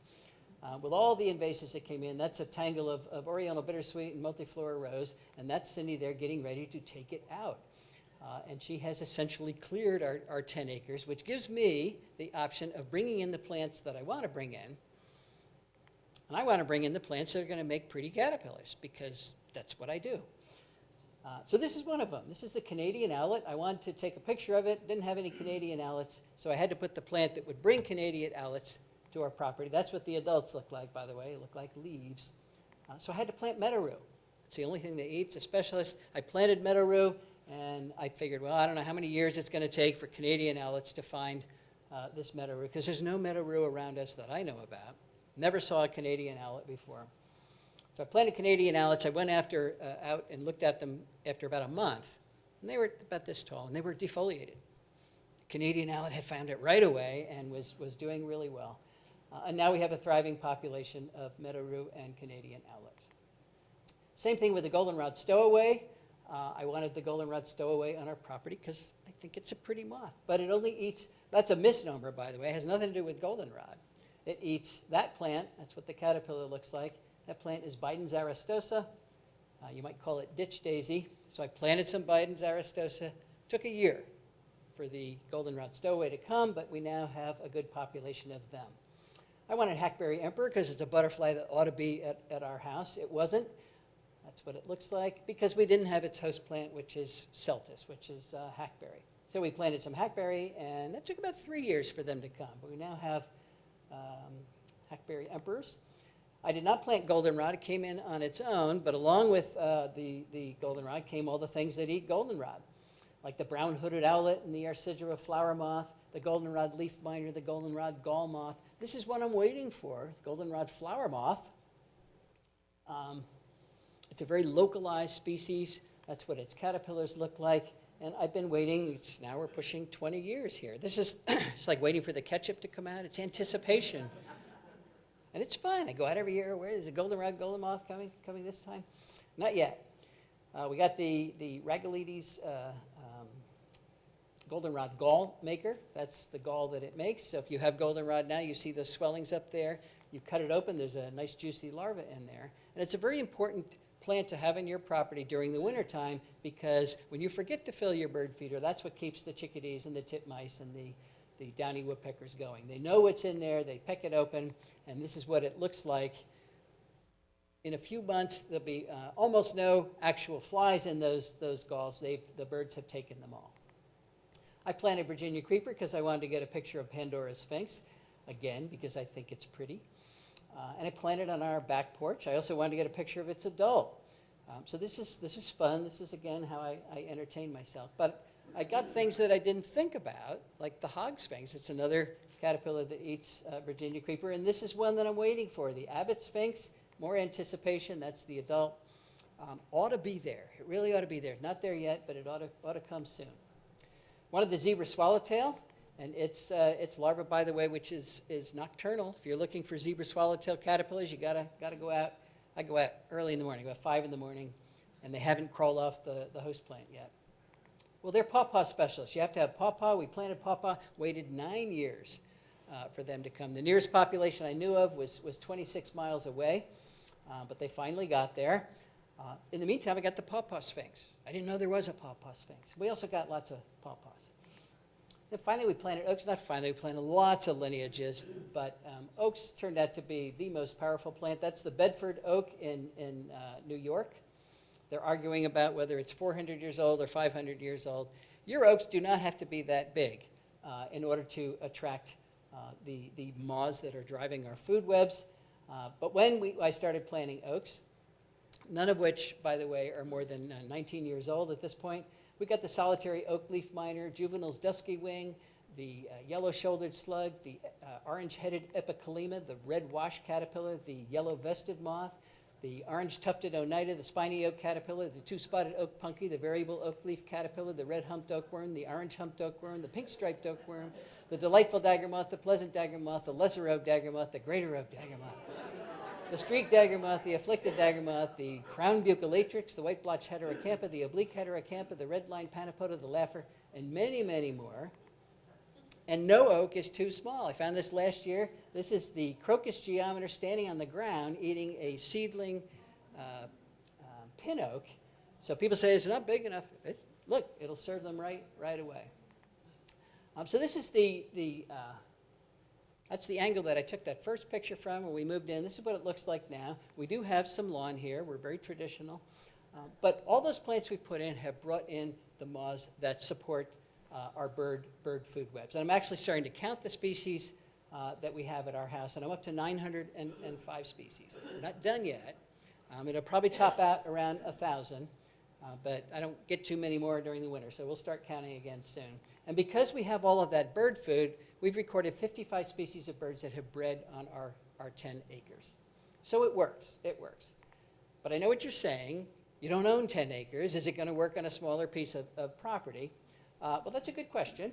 With all the invasives that came in, that's a tangle of Oriental bittersweet and multiflora rose. And that's Cindy there getting ready to take it out. And she has essentially cleared our 10 acres, which gives me the option of bringing in the plants that I want to bring in. And I want to bring in the plants that are going to make pretty caterpillars, because that's what I do. So this is one of them. This is the Canadian owlet. I wanted to take a picture of it. Didn't have any Canadian owlets, so I had to put the plant that would bring Canadian owlets to our property. That's what the adults look like, by the way. They look like leaves. So I had to plant meadow rue. It's the only thing they eat. It's a specialist. I planted meadow rue, and I figured, well, I don't know how many years it's going to take for Canadian owlets to find this meadow rue, because there's no meadow rue around us that I know about. Never saw a Canadian owlet before. So I planted Canadian owlets. I went out and looked at them after about a month, and they were about this tall, and they were defoliated. Canadian owlet had found it right away and was doing really well. And now we have a thriving population of meadow rue and Canadian owlets. Same thing with the goldenrod stowaway. I wanted the goldenrod stowaway on our property because I think it's a pretty moth. But it only eats, that's a misnomer, by the way. It has nothing to do with goldenrod. It eats that plant. That's what the caterpillar looks like. That plant is Biden's aristosa. You might call it ditch daisy. So I planted some Biden's aristosa. Took a year for the goldenrod stowaway to come, but we now have a good population of them. I wanted hackberry emperor because it's a butterfly that ought to be at our house. It wasn't. That's what it looks like because we didn't have its host plant, which is celtis, which is hackberry. So we planted some hackberry, and that took about 3 years for them to come. But we now have hackberry emperors. I did not plant goldenrod. It came in on its own, but along with the goldenrod came all the things that eat goldenrod, like the brown-hooded owlet and the Arcigera flower moth, the goldenrod leaf miner, the goldenrod gall moth. This is what I'm waiting for, goldenrod flower moth. It's a very localized species. That's what its caterpillars look like. And I've been waiting, now we're pushing 20 years here. This is, it's like waiting for the ketchup to come out. It's anticipation. And it's fun. I go out every year. Where is the goldenrod golden moth coming this time? Not yet. We got the Ragalides goldenrod gall maker. That's the gall that it makes. So if you have goldenrod now, you see those swellings up there. You cut it open, there's a nice juicy larva in there. And it's a very important plant to have in your property during the wintertime because when you forget to fill your bird feeder, that's what keeps the chickadees and the titmice and the downy woodpeckers going. They know what's in there, they peck it open, and this is what it looks like. In a few months, there'll be almost no actual flies in those galls. The birds have taken them all. I planted Virginia creeper because I wanted to get a picture of Pandora's Sphinx, again, because I think it's pretty. And I planted on our back porch. I also wanted to get a picture of its adult. So this is fun. This is, again, how I entertain myself. But I got things that I didn't think about, like the hog sphinx. It's another caterpillar that eats Virginia creeper. And this is one that I'm waiting for, the Abbott sphinx. More anticipation. That's the adult. Ought to be there. It really ought to be there. Not there yet, but it ought to come soon. One of the zebra swallowtail. And its larva, by the way, which is nocturnal. If you're looking for zebra swallowtail caterpillars, you gotta go out. I go out early in the morning, about 5 in the morning, and they haven't crawled off the host plant yet. Well, they're pawpaw specialists. You have to have pawpaw. We planted pawpaw, waited 9 years for them to come. The nearest population I knew of was 26 miles away, but they finally got there. In the meantime, I got the pawpaw sphinx. I didn't know there was a pawpaw sphinx. We also got lots of pawpaws. Then finally we planted oaks. Not finally, we planted lots of lineages, but oaks turned out to be the most powerful plant. That's the Bedford oak in New York. They're arguing about whether it's 400 years old or 500 years old. Your oaks do not have to be that big in order to attract the moths that are driving our food webs. But when I started planting oaks, none of which, by the way, are more than 19 years old at this point, we got the solitary oak leaf miner, juvenile's dusky wing, the yellow-shouldered slug, the orange-headed epicalema, the red wash caterpillar, the yellow-vested moth, the orange-tufted oneida, the spiny oak caterpillar, the two-spotted oak punky, the variable oak leaf caterpillar, the red-humped oakworm, the orange-humped oakworm, the pink-striped oakworm, the delightful dagger moth, the pleasant dagger moth, the lesser oak dagger moth, the greater oak dagger moth, the streaked dagger moth, the afflicted dagger moth, the crown bucolatrix, the white blotch heterocampa, the oblique heterocampa, the red-lined panapoda, the laugher, and many, many more. And no oak is too small. I found this last year. This is the crocus geometer standing on the ground eating a seedling pin oak. So people say it's not big enough. Look, it'll serve them right away. So this is that's the angle that I took that first picture from when we moved in. This is what it looks like now. We do have some lawn here. We're very traditional. But all those plants we put in have brought in the moths that support our bird food webs. And I'm actually starting to count the species that we have at our house, and I'm up to 905 species. We're not done yet. It'll probably top out around 1,000, but I don't get too many more during the winter, so we'll start counting again soon. And because we have all of that bird food, we've recorded 55 species of birds that have bred on our 10 acres. So it works. But I know what you're saying. You don't own 10 acres. Is it going to work on a smaller piece of property? Well, that's a good question.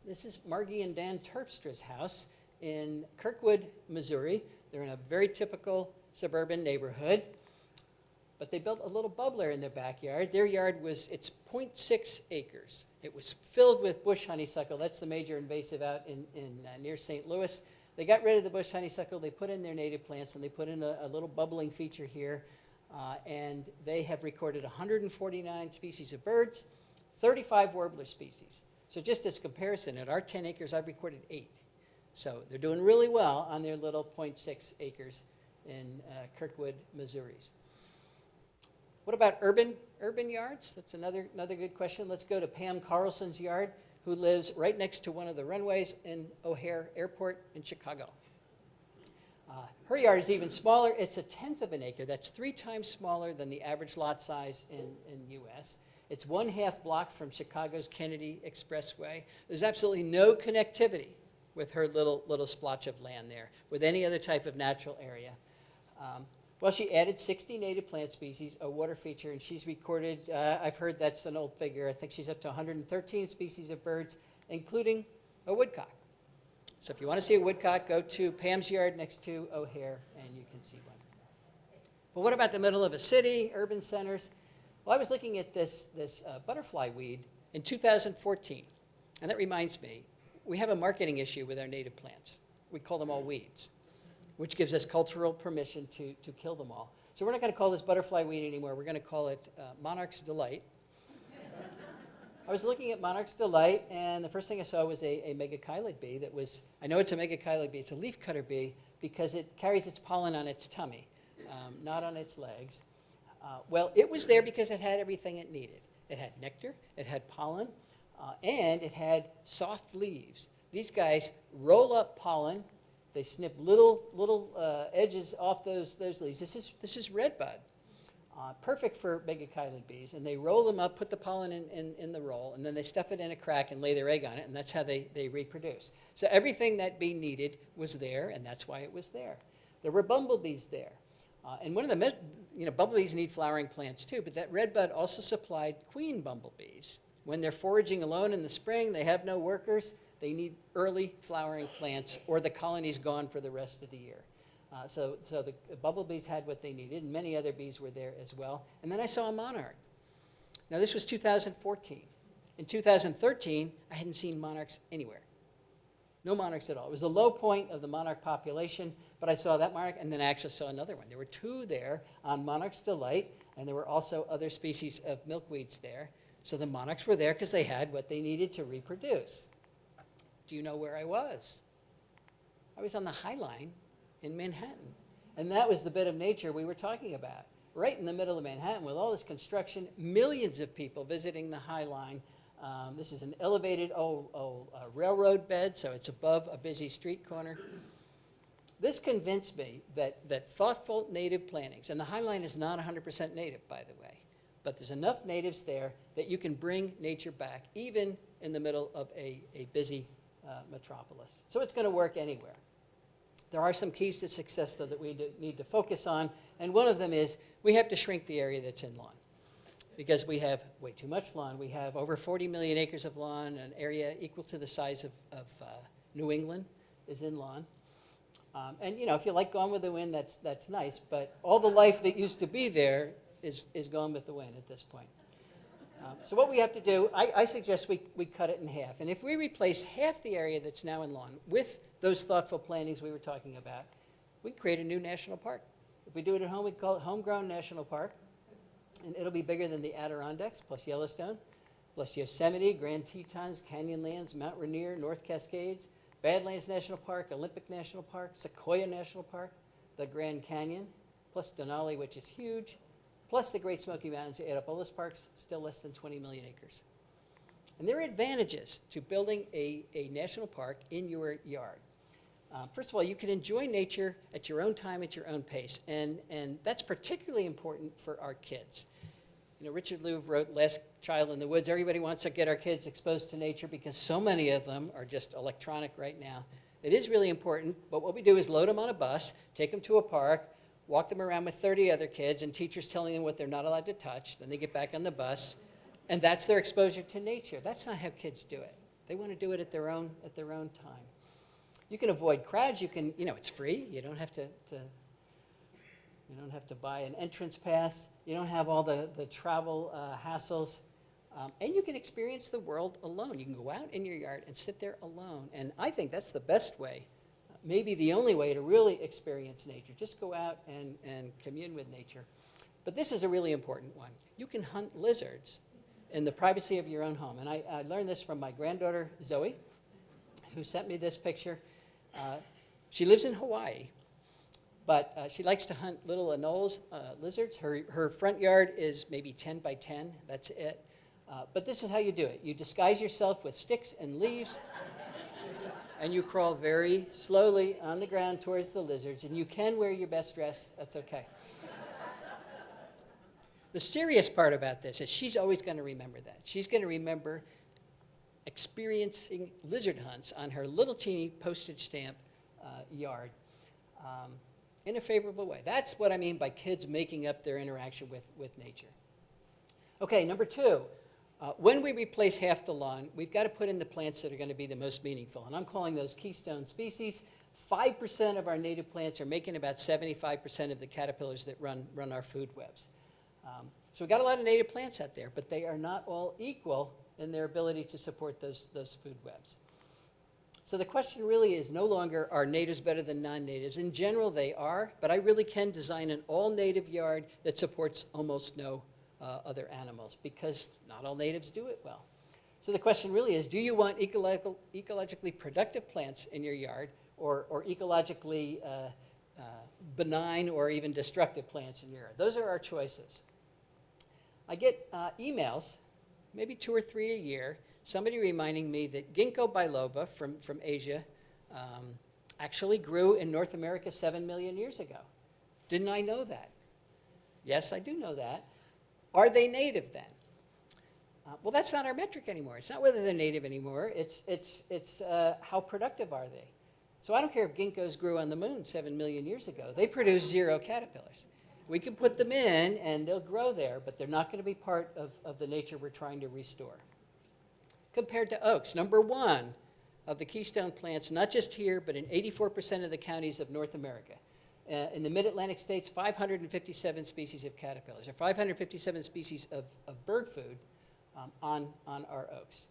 This is Margie and Dan Terpstra's house in Kirkwood, Missouri. They're in a very typical suburban neighborhood. But they built a little bubbler in their backyard. Their yard was, it's 0.6 acres. It was filled with bush honeysuckle. That's the major invasive out in near St. Louis. They got rid of the bush honeysuckle. They put in their native plants, and they put in a little bubbling feature here. And they have recorded 149 species of birds, 35 warbler species. So just as comparison, at our 10 acres, I've recorded 8. So they're doing really well on their little 0.6 acres in Kirkwood, Missouri. What about urban yards? That's another good question. Let's go to Pam Carlson's yard, who lives right next to one of the runways in O'Hare Airport in Chicago. Her yard is even smaller. It's 1/10 of an acre. That's 3 times smaller than the average lot size in U.S. It's 1/2 block from Chicago's Kennedy Expressway. There's absolutely no connectivity with her little splotch of land there, with any other type of natural area. Well, she added 60 native plant species, a water feature, and she's recorded, I've heard that's an old figure, I think she's up to 113 species of birds, including a woodcock. So if you want to see a woodcock, go to Pam's yard next to O'Hare, and you can see one. But what about the middle of a city, urban centers? Well, I was looking at this butterfly weed in 2014, and that reminds me, we have a marketing issue with our native plants. We call them all weeds, which gives us cultural permission to kill them all. So we're not going to call this butterfly weed anymore. We're going to call it Monarch's Delight. I was looking at Monarch's Delight, and the first thing I saw was a megachilid bee that was, I know it's a megachilid bee, it's a leafcutter bee because it carries its pollen on its tummy, not on its legs. Well, it was there because it had everything it needed. It had nectar, it had pollen, and it had soft leaves. These guys roll up pollen. They snip little edges off those leaves. This is redbud, perfect for megachilid bees. And they roll them up, put the pollen in the roll, and then they stuff it in a crack and lay their egg on it, and that's how they reproduce. So everything that bee needed was there, and that's why it was there. There were bumblebees there. And one of the, bumblebees need flowering plants too, but that redbud also supplied queen bumblebees. When they're foraging alone in the spring, they have no workers, they need early flowering plants, or the colony's gone for the rest of the year. So the bumblebees had what they needed, and many other bees were there as well. And then I saw a monarch. Now this was 2014. In 2013, I hadn't seen monarchs anywhere. No monarchs at all. It was the low point of the monarch population, but I saw that monarch, and then I actually saw another one. There were 2 there on Monarch's Delight, and there were also other species of milkweeds there. So the monarchs were there because they had what they needed to reproduce. Do you know where I was? I was on the High Line in Manhattan, and that was the bit of nature we were talking about. Right in the middle of Manhattan with all this construction, millions of people visiting the High Line. This is an elevated railroad bed, so it's above a busy street corner. This convinced me that thoughtful native plantings, and the High Line is not 100% native, by the way, but there's enough natives there that you can bring nature back, even in the middle of a busy metropolis. So it's going to work anywhere. There are some keys to success, though, that we need to focus on, and one of them is we have to shrink the area that's in lawn, because we have way too much lawn. We have over 40 million acres of lawn, an area equal to the size of New England is in lawn. And if you like Gone with the Wind, that's nice, but all the life that used to be there is gone with the wind at this point. So what we have to do, I suggest we cut it in half. And if we replace half the area that's now in lawn with those thoughtful plantings we were talking about, we can create a new national park. If we do it at home, we call it Homegrown National Park. And it'll be bigger than the Adirondacks, plus Yellowstone, plus Yosemite, Grand Tetons, Canyonlands, Mount Rainier, North Cascades, Badlands National Park, Olympic National Park, Sequoia National Park, the Grand Canyon, plus Denali, which is huge, plus the Great Smoky Mountains. You add up all those parks, still less than 20 million acres. And there are advantages to building a national park in your yard. First of all, you can enjoy nature at your own time, at your own pace, and that's particularly important for our kids. Richard Louv wrote Last Child in the Woods. Everybody wants to get our kids exposed to nature because so many of them are just electronic right now. It is really important, but what we do is load them on a bus, take them to a park, walk them around with 30 other kids, and teachers telling them what they're not allowed to touch. Then they get back on the bus, and that's their exposure to nature. That's not how kids do it. They want to do it at their own time. You can avoid crowds. You can, it's free. You don't have to you don't have to buy an entrance pass. You don't have all the travel hassles. And you can experience the world alone. You can go out in your yard and sit there alone. And I think that's the best way, maybe the only way to really experience nature. Just go out and commune with nature. But this is a really important one. You can hunt lizards in the privacy of your own home. And I learned this from my granddaughter, Zoe, who sent me this picture. She lives in Hawaii, but she likes to hunt little anoles lizards. Her front yard is maybe 10 by 10. That's it. But this is how you do it. You disguise yourself with sticks and leaves, and you crawl very slowly on the ground towards the lizards, and you can wear your best dress. That's okay. The serious part about this is she's always going to remember that. She's going to remember experiencing lizard hunts on her little teeny postage stamp yard in a favorable way. That's what I mean by kids making up their interaction with nature. Okay, number 2. When we replace half the lawn, we've got to put in the plants that are going to be the most meaningful, and I'm calling those keystone species. 5% of our native plants are making about 75% of the caterpillars that run our food webs. So we've got a lot of native plants out there, but they are not all equal in their ability to support those food webs. So the question really is no longer, are natives better than non-natives? In general, they are, but I really can design an all-native yard that supports almost no other animals, because not all natives do it well. So the question really is, do you want ecologically productive plants in your yard, or ecologically benign or even destructive plants in your yard? Those are our choices. I get emails, maybe 2 or 3 a year, somebody reminding me that ginkgo biloba from Asia actually grew in North America 7 million years ago. Didn't I know that? Yes, I do know that. Are they native then? Well, that's not our metric anymore. It's not whether they're native anymore. It's how productive are they? So I don't care if ginkgos grew on the moon 7 million years ago. They produce 0 caterpillars. We can put them in, and they'll grow there, but they're not going to be part of the nature we're trying to restore. Compared to oaks, number 1 of the keystone plants, not just here, but in 84% of the counties of North America. In the mid-Atlantic states, 557 species of caterpillars, or 557 species of bird food on our oaks.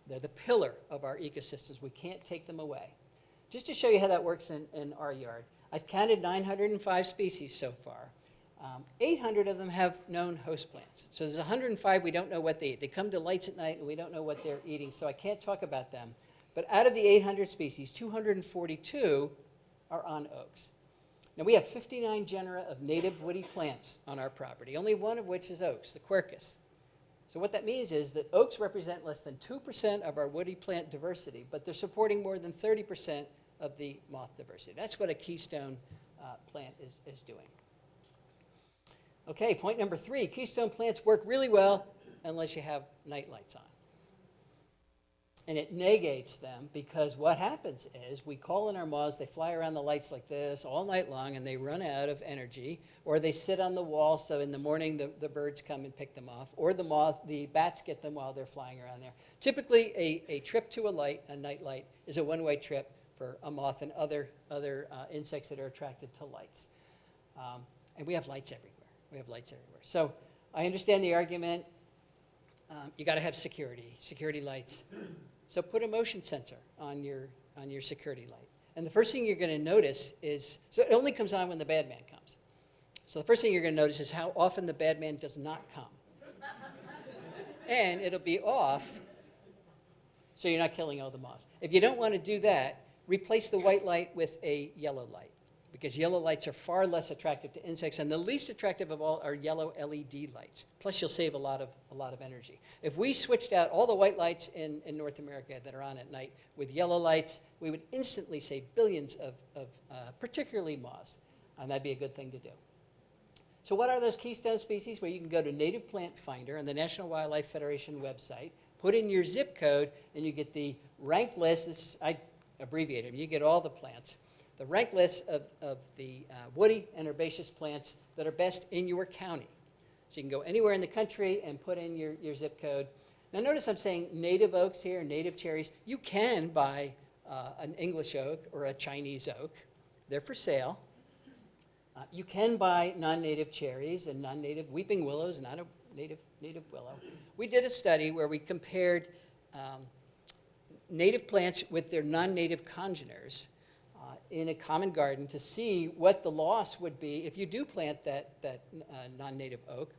They're the pillar of our ecosystems. We can't take them away. Just to show you how that works in our yard, I've counted 905 species so far. 800 of them have known host plants. So there's 105 we don't know what they eat. They come to lights at night, and we don't know what they're eating, so I can't talk about them. But out of the 800 species, 242 are on oaks. Now, we have 59 genera of native woody plants on our property, only one of which is oaks, the quercus. So what that means is that oaks represent less than 2% of our woody plant diversity, but they're supporting more than 30% of the moth diversity. That's what a keystone plant is doing. Okay, point number 3, keystone plants work really well unless you have night lights on. And it negates them, because what happens is we call in our moths, they fly around the lights like this all night long, and they run out of energy, or they sit on the wall, so in the morning the birds come and pick them off, or the bats get them while they're flying around there. Typically, a trip to a night light, is a one-way trip for a moth and other insects that are attracted to lights. And we have lights everywhere. We have lights everywhere. So I understand the argument. You got to have security lights. So put a motion sensor on your security light. And the first thing you're going to notice is, so it only comes on when the bad man comes. So the first thing you're going to notice is how often the bad man does not come. And it'll be off, so you're not killing all the moths. If you don't want to do that, replace the white light with a yellow light, because yellow lights are far less attractive to insects, and the least attractive of all are yellow LED lights. Plus, you'll save a lot of energy. If we switched out all the white lights in North America that are on at night with yellow lights, we would instantly save billions of particularly moths, and that'd be a good thing to do. So what are those keystone species? Well, you can go to Native Plant Finder on the National Wildlife Federation website, put in your zip code, and you get the ranked list. I abbreviate them. You get all the plants. The ranked list of the woody and herbaceous plants that are best in your county. So you can go anywhere in the country and put in your zip code. Now notice I'm saying native oaks here, native cherries. You can buy an English oak or a Chinese oak. They're for sale. You can buy non-native cherries and non-native weeping willows, not a native willow. We did a study where we compared native plants with their non-native congeners in a common garden to see what the loss would be if you do plant that non-native oak,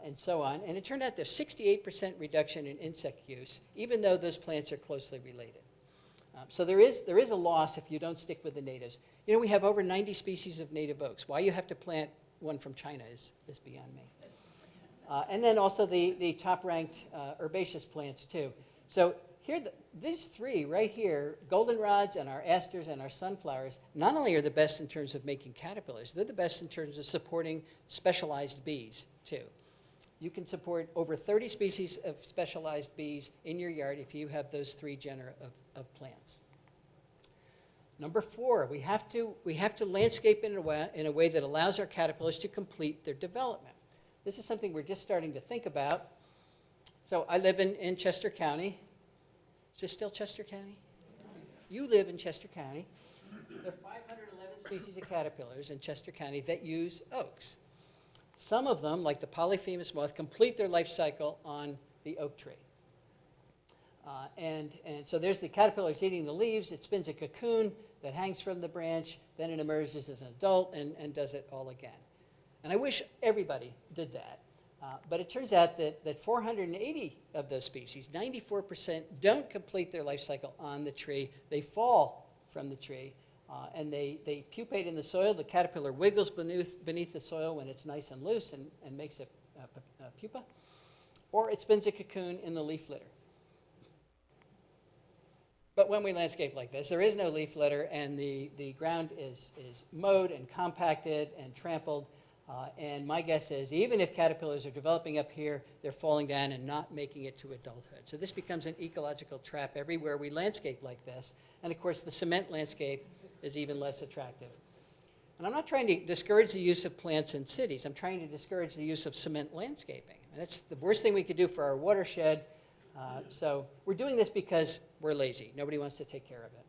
and so on. And it turned out there's 68% reduction in insect use, even though those plants are closely related. So there is a loss if you don't stick with the natives. You know, we have over 90 species of native oaks. Why you have to plant one from China is beyond me. And then also the top-ranked herbaceous plants, too. So here, these three right here, goldenrods and our asters and our sunflowers, not only are the best in terms of making caterpillars, they're the best in terms of supporting specialized bees, too. You can support over 30 species of specialized bees in your yard if you have those three genera of plants. Number 4, we have to landscape in a way that allows our caterpillars to complete their development. This is something we're just starting to think about. So I live in Chester County. Is this still Chester County? You live in Chester County. There are 511 species of caterpillars in Chester County that use oaks. Some of them, like the polyphemus moth, complete their life cycle on the oak tree. And so there's the caterpillars eating the leaves. It spins a cocoon that hangs from the branch. Then it emerges as an adult and does it all again. And I wish everybody did that. But it turns out that 480 of those species, 94%, don't complete their life cycle on the tree. They fall from the tree, and they pupate in the soil. The caterpillar wiggles beneath the soil when it's nice and loose and makes a pupa. Or it spins a cocoon in the leaf litter. But when we landscape like this, there is no leaf litter, and the ground is mowed and compacted and trampled. And my guess is, even if caterpillars are developing up here, they're falling down and not making it to adulthood. So this becomes an ecological trap everywhere we landscape like this. And of course, the cement landscape is even less attractive. And I'm not trying to discourage the use of plants in cities. I'm trying to discourage the use of cement landscaping. And that's the worst thing we could do for our watershed. So we're doing this because we're lazy. Nobody wants to take care of it.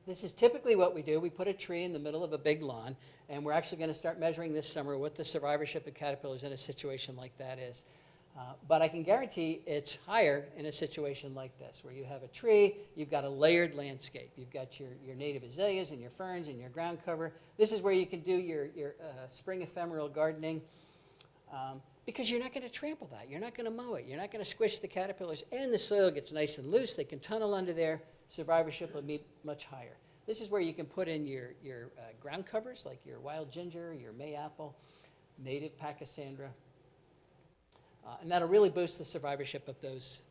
This is typically what we do. We put a tree in the middle of a big lawn, and we're actually going to start measuring this summer what the survivorship of caterpillars in a situation like that is. But I can guarantee it's higher in a situation like this, where you have a tree, you've got a layered landscape. You've got your native azaleas and your ferns and your ground cover. This is where you can do your spring ephemeral gardening, because you're not going to trample that. You're not going to mow it. You're not going to squish the caterpillars, and the soil gets nice and loose. They can tunnel under there. Survivorship will be much higher. This is where you can put in your ground covers, like your wild ginger, your mayapple, native pachysandra, and that'll really boost the survivorship of those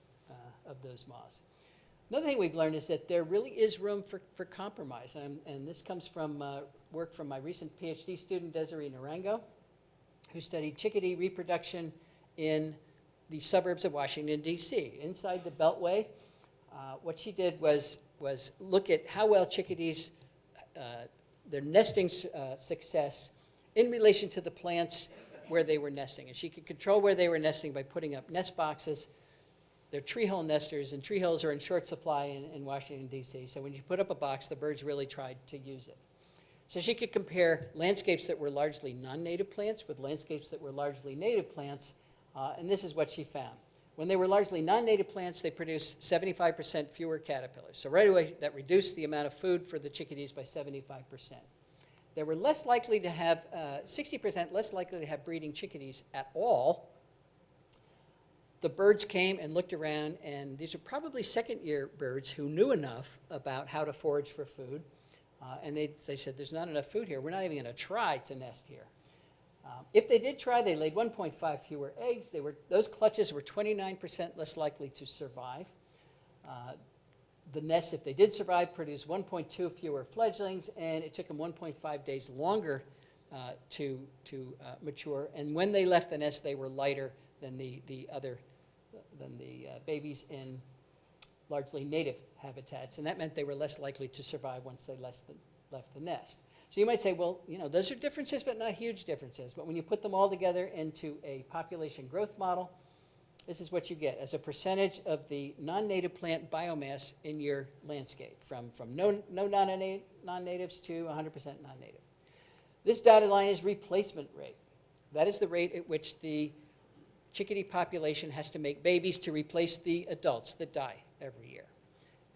moths. Another thing we've learned is that there really is room for compromise, and this comes from work from my recent PhD student, Desiree Narango, who studied chickadee reproduction in the suburbs of Washington, D.C., inside the Beltway. What she did was look at how well chickadees, their nesting success in relation to the plants where they were nesting. And she could control where they were nesting by putting up nest boxes. They're tree hole nesters, and tree holes are in short supply in Washington, D.C. So when you put up a box, the birds really tried to use it. So she could compare landscapes that were largely non-native plants with landscapes that were largely native plants, and this is what she found. When they were largely non-native plants, they produced 75% fewer caterpillars. So right away, that reduced the amount of food for the chickadees by 75%. They were less likely to have, 60% less likely to have breeding chickadees at all. The birds came and looked around, and these are probably second-year birds who knew enough about how to forage for food. And they said, there's not enough food here. We're not even going to try to nest here. If they did try, they laid 1.5 fewer eggs. Those clutches were 29% less likely to survive. The nests, if they did survive, produced 1.2 fewer fledglings, and it took them 1.5 days longer to mature. And when they left the nest, they were lighter than the babies in largely native habitats, and that meant they were less likely to survive once they left the nest. So you might say, well, those are differences, but not huge differences. But when you put them all together into a population growth model, this is what you get as a percentage of the non-native plant biomass in your landscape, from no non-natives to 100% non-native. This dotted line is replacement rate. That is the rate at which the chickadee population has to make babies to replace the adults that die every year.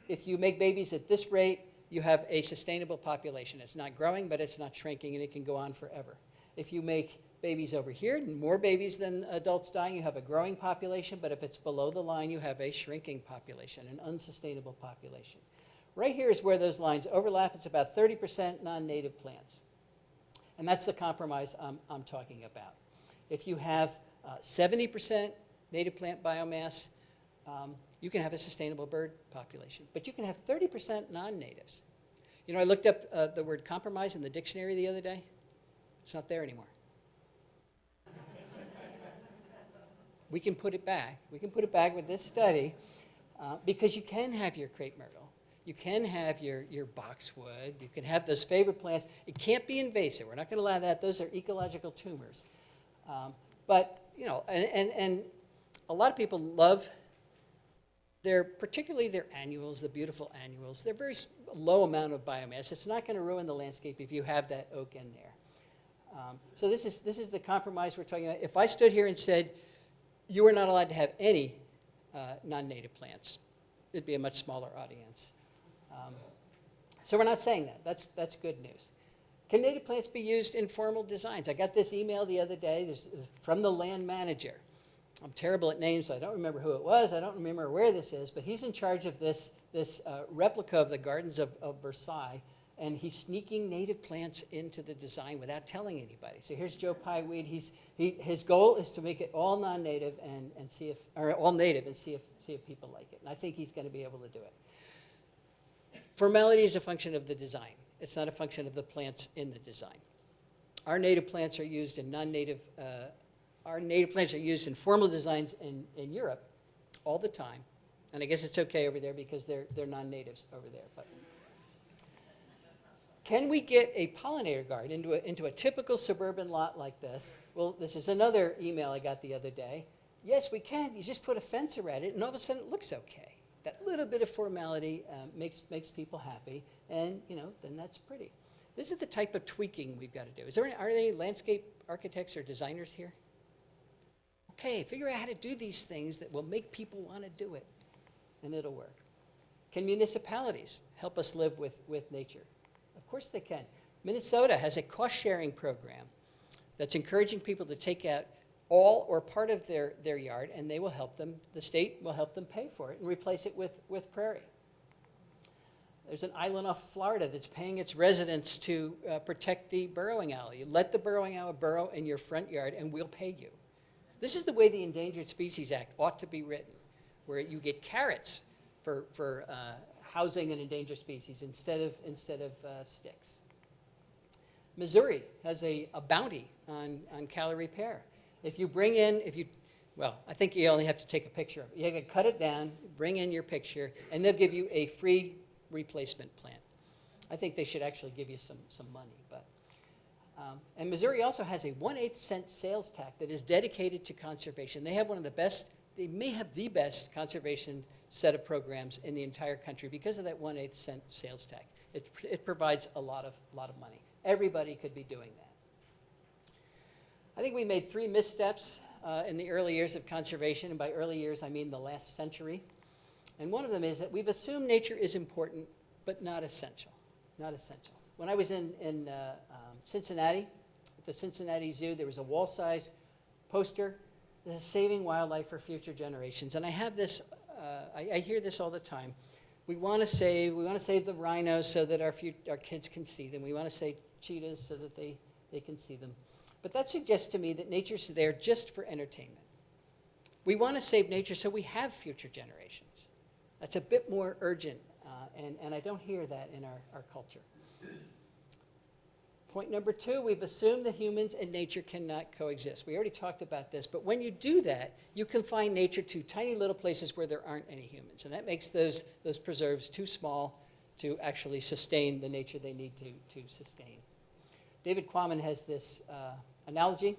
If you make babies at this rate, you have a sustainable population. It's not growing, but it's not shrinking, and it can go on forever. If you make babies over here, and more babies than adults dying, you have a growing population, but if it's below the line, you have a shrinking population, an unsustainable population. Right here is where those lines overlap. It's about 30% non-native plants. And that's the compromise I'm talking about. If you have 70% native plant biomass, you can have a sustainable bird population. But you can have 30% non-natives. You know, I looked up the word compromise in the dictionary the other day. It's not there anymore. We can put it back. We can put it back with this study because you can have your crepe myrtle. You can have your boxwood. You can have those favorite plants. It can't be invasive. We're not going to allow that. Those are ecological tumors. But, you know, and a lot of people love particularly their annuals, the beautiful annuals. They're very low amount of biomass. It's not going to ruin the landscape if you have that oak in there. So this is the compromise we're talking about. If I stood here and said, you are not allowed to have any non-native plants, it'd be a much smaller audience. So we're not saying that. That's good news. Can native plants be used in formal designs? I got this email the other day. This is from the land manager. I'm terrible at names, so I don't remember who it was. I don't remember where this is, but he's in charge of this replica of the Gardens of Versailles, and he's sneaking native plants into the design without telling anybody. So here's Joe Pyeweed. His goal is to make it all non-native and see if, or all native and see if people like it. And I think he's going to be able to do it. Formality is a function of the design. It's not a function of the plants in the design. Our native plants are used in non-native. Our native plants are used in formal designs in Europe all the time, and I guess it's okay over there because they're non-natives over there. But can we get a pollinator garden into a typical suburban lot like this? Well, this is another email I got the other day. Yes, we can. You just put a fence around it, and all of a sudden it looks okay. That little bit of formality makes people happy, and then that's pretty. This is the type of tweaking we've got to do. Are there any landscape architects or designers here? Okay, figure out how to do these things that will make people want to do it, and it'll work. Can municipalities help us live with nature? Of course they can. Minnesota has a cost-sharing program that's encouraging people to take out all or part of their yard, and they will help them, the state will help them pay for it and replace it with prairie. There's an island off Florida that's paying its residents to protect the burrowing owl. You let the burrowing owl burrow in your front yard, and we'll pay you. This is the way the Endangered Species Act ought to be written, where you get carrots for housing an endangered species instead of sticks. Missouri has a bounty on cow repair. If you bring in, I think you only have to take a picture of it. You can cut it down, bring in your picture, and they'll give you a free replacement plant. I think they should actually give you some money. But and Missouri also has a 1/8 cent sales tax that is dedicated to conservation. They have one of the best, they may have the best conservation set of programs in the entire country because of that 1/8 cent sales tax. It provides a lot of money. Everybody could be doing that. I think we made 3 missteps in the early years of conservation, and by early years I mean the last century. And one of them is that we've assumed nature is important, but not essential. Not essential. When I was in Cincinnati, at the Cincinnati Zoo, there was a wall-size poster. This is saving wildlife for future generations. And I have this, I hear this all the time. We want to save the rhinos so that our kids can see them. We want to save cheetahs so that they can see them. But that suggests to me that nature's there just for entertainment. We want to save nature so we have future generations. That's a bit more urgent, and I don't hear that in our culture. Point number 2, we've assumed that humans and nature cannot coexist. We already talked about this, but when you do that, you confine nature to tiny little places where there aren't any humans, and that makes those preserves too small to actually sustain the nature they need to sustain. David Quammen has this analogy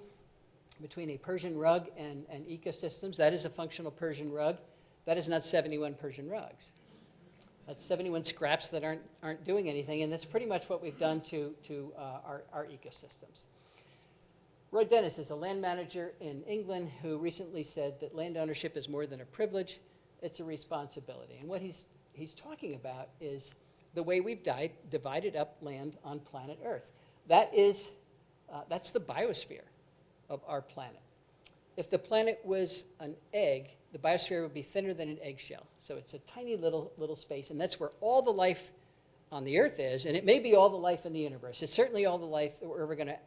between a Persian rug and ecosystems. That is a functional Persian rug. That is not 71 Persian rugs. That's 71 scraps that aren't doing anything, and that's pretty much what we've done to our ecosystems. Roy Dennis is a land manager in England who recently said that land ownership is more than a privilege, it's a responsibility. And what he's talking about is the way we've divided up land on planet Earth. That's the biosphere of our planet. If the planet was an egg, the biosphere would be thinner than an eggshell. So it's a tiny little space, and that's where all the life on the Earth is, and it may be all the life in the universe. It's certainly all the life that we're ever going to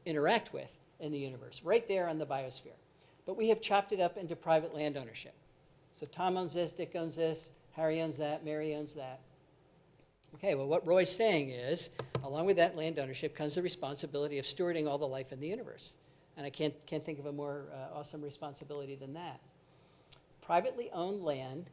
interact with in the universe, right there on the biosphere. But we have chopped it up into private land ownership. So Tom owns this, Dick owns this, Harry owns that, Mary owns that. Okay, well, what Roy's saying is, along with that land ownership comes the responsibility of stewarding all the life in the universe. And I can't think of a more awesome responsibility than that. Privately owned land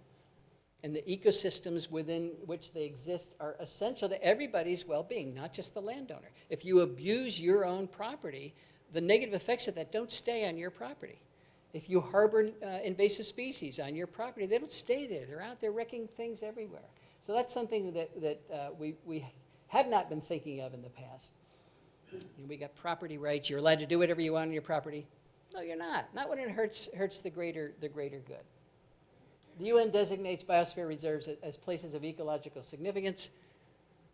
and the ecosystems within which they exist are essential to everybody's well-being, not just the landowner. If you abuse your own property, the negative effects of that don't stay on your property. If you harbor invasive species on your property, they don't stay there. They're out there wrecking things everywhere. So that's something that we have not been thinking of in the past. We got property rights. You're allowed to do whatever you want on your property. No, you're not. Not when it hurts the greater good. The UN designates biosphere reserves as places of ecological significance,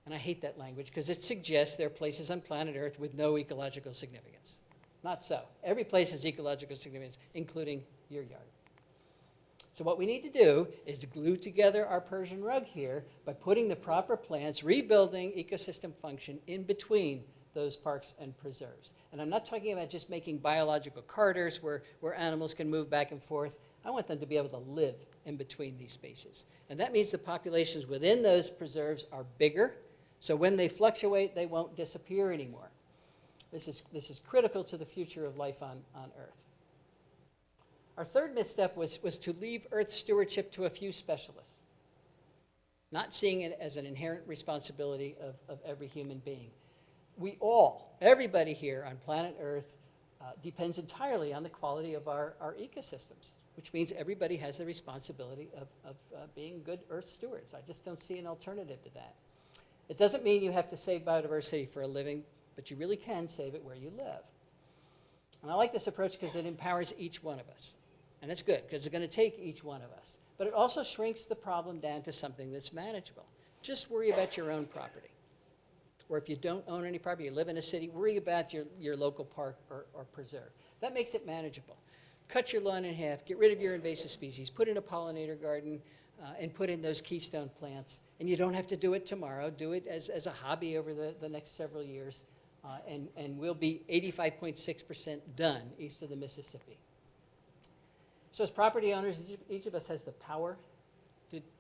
and I hate that language because it suggests there are places on planet Earth with no ecological significance. Not so. Every place has ecological significance, including your yard. So what we need to do is glue together our Persian rug here by putting the proper plants, rebuilding ecosystem function in between those parks and preserves. And I'm not talking about just making biological corridors where animals can move back and forth. I want them to be able to live in between these spaces. And that means the populations within those preserves are bigger, so when they fluctuate, they won't disappear anymore. This is critical to the future of life on Earth. Our third misstep was to leave Earth stewardship to a few specialists, not seeing it as an inherent responsibility of every human being. Everybody here on planet Earth depends entirely on the quality of our ecosystems, which means everybody has the responsibility of being good Earth stewards. I just don't see an alternative to that. It doesn't mean you have to save biodiversity for a living, but you really can save it where you live. And I like this approach because it empowers each one of us. And it's good because it's going to take each one of us. But it also shrinks the problem down to something that's manageable. Just worry about your own property. Or if you don't own any property, you live in a city, worry about your local park or preserve. That makes it manageable. Cut your lawn in half, get rid of your invasive species, put in a pollinator garden, and put in those keystone plants. And you don't have to do it tomorrow. Do it as a hobby over the next several years. And we'll be 85.6% done east of the Mississippi. So as property owners, each of us has the power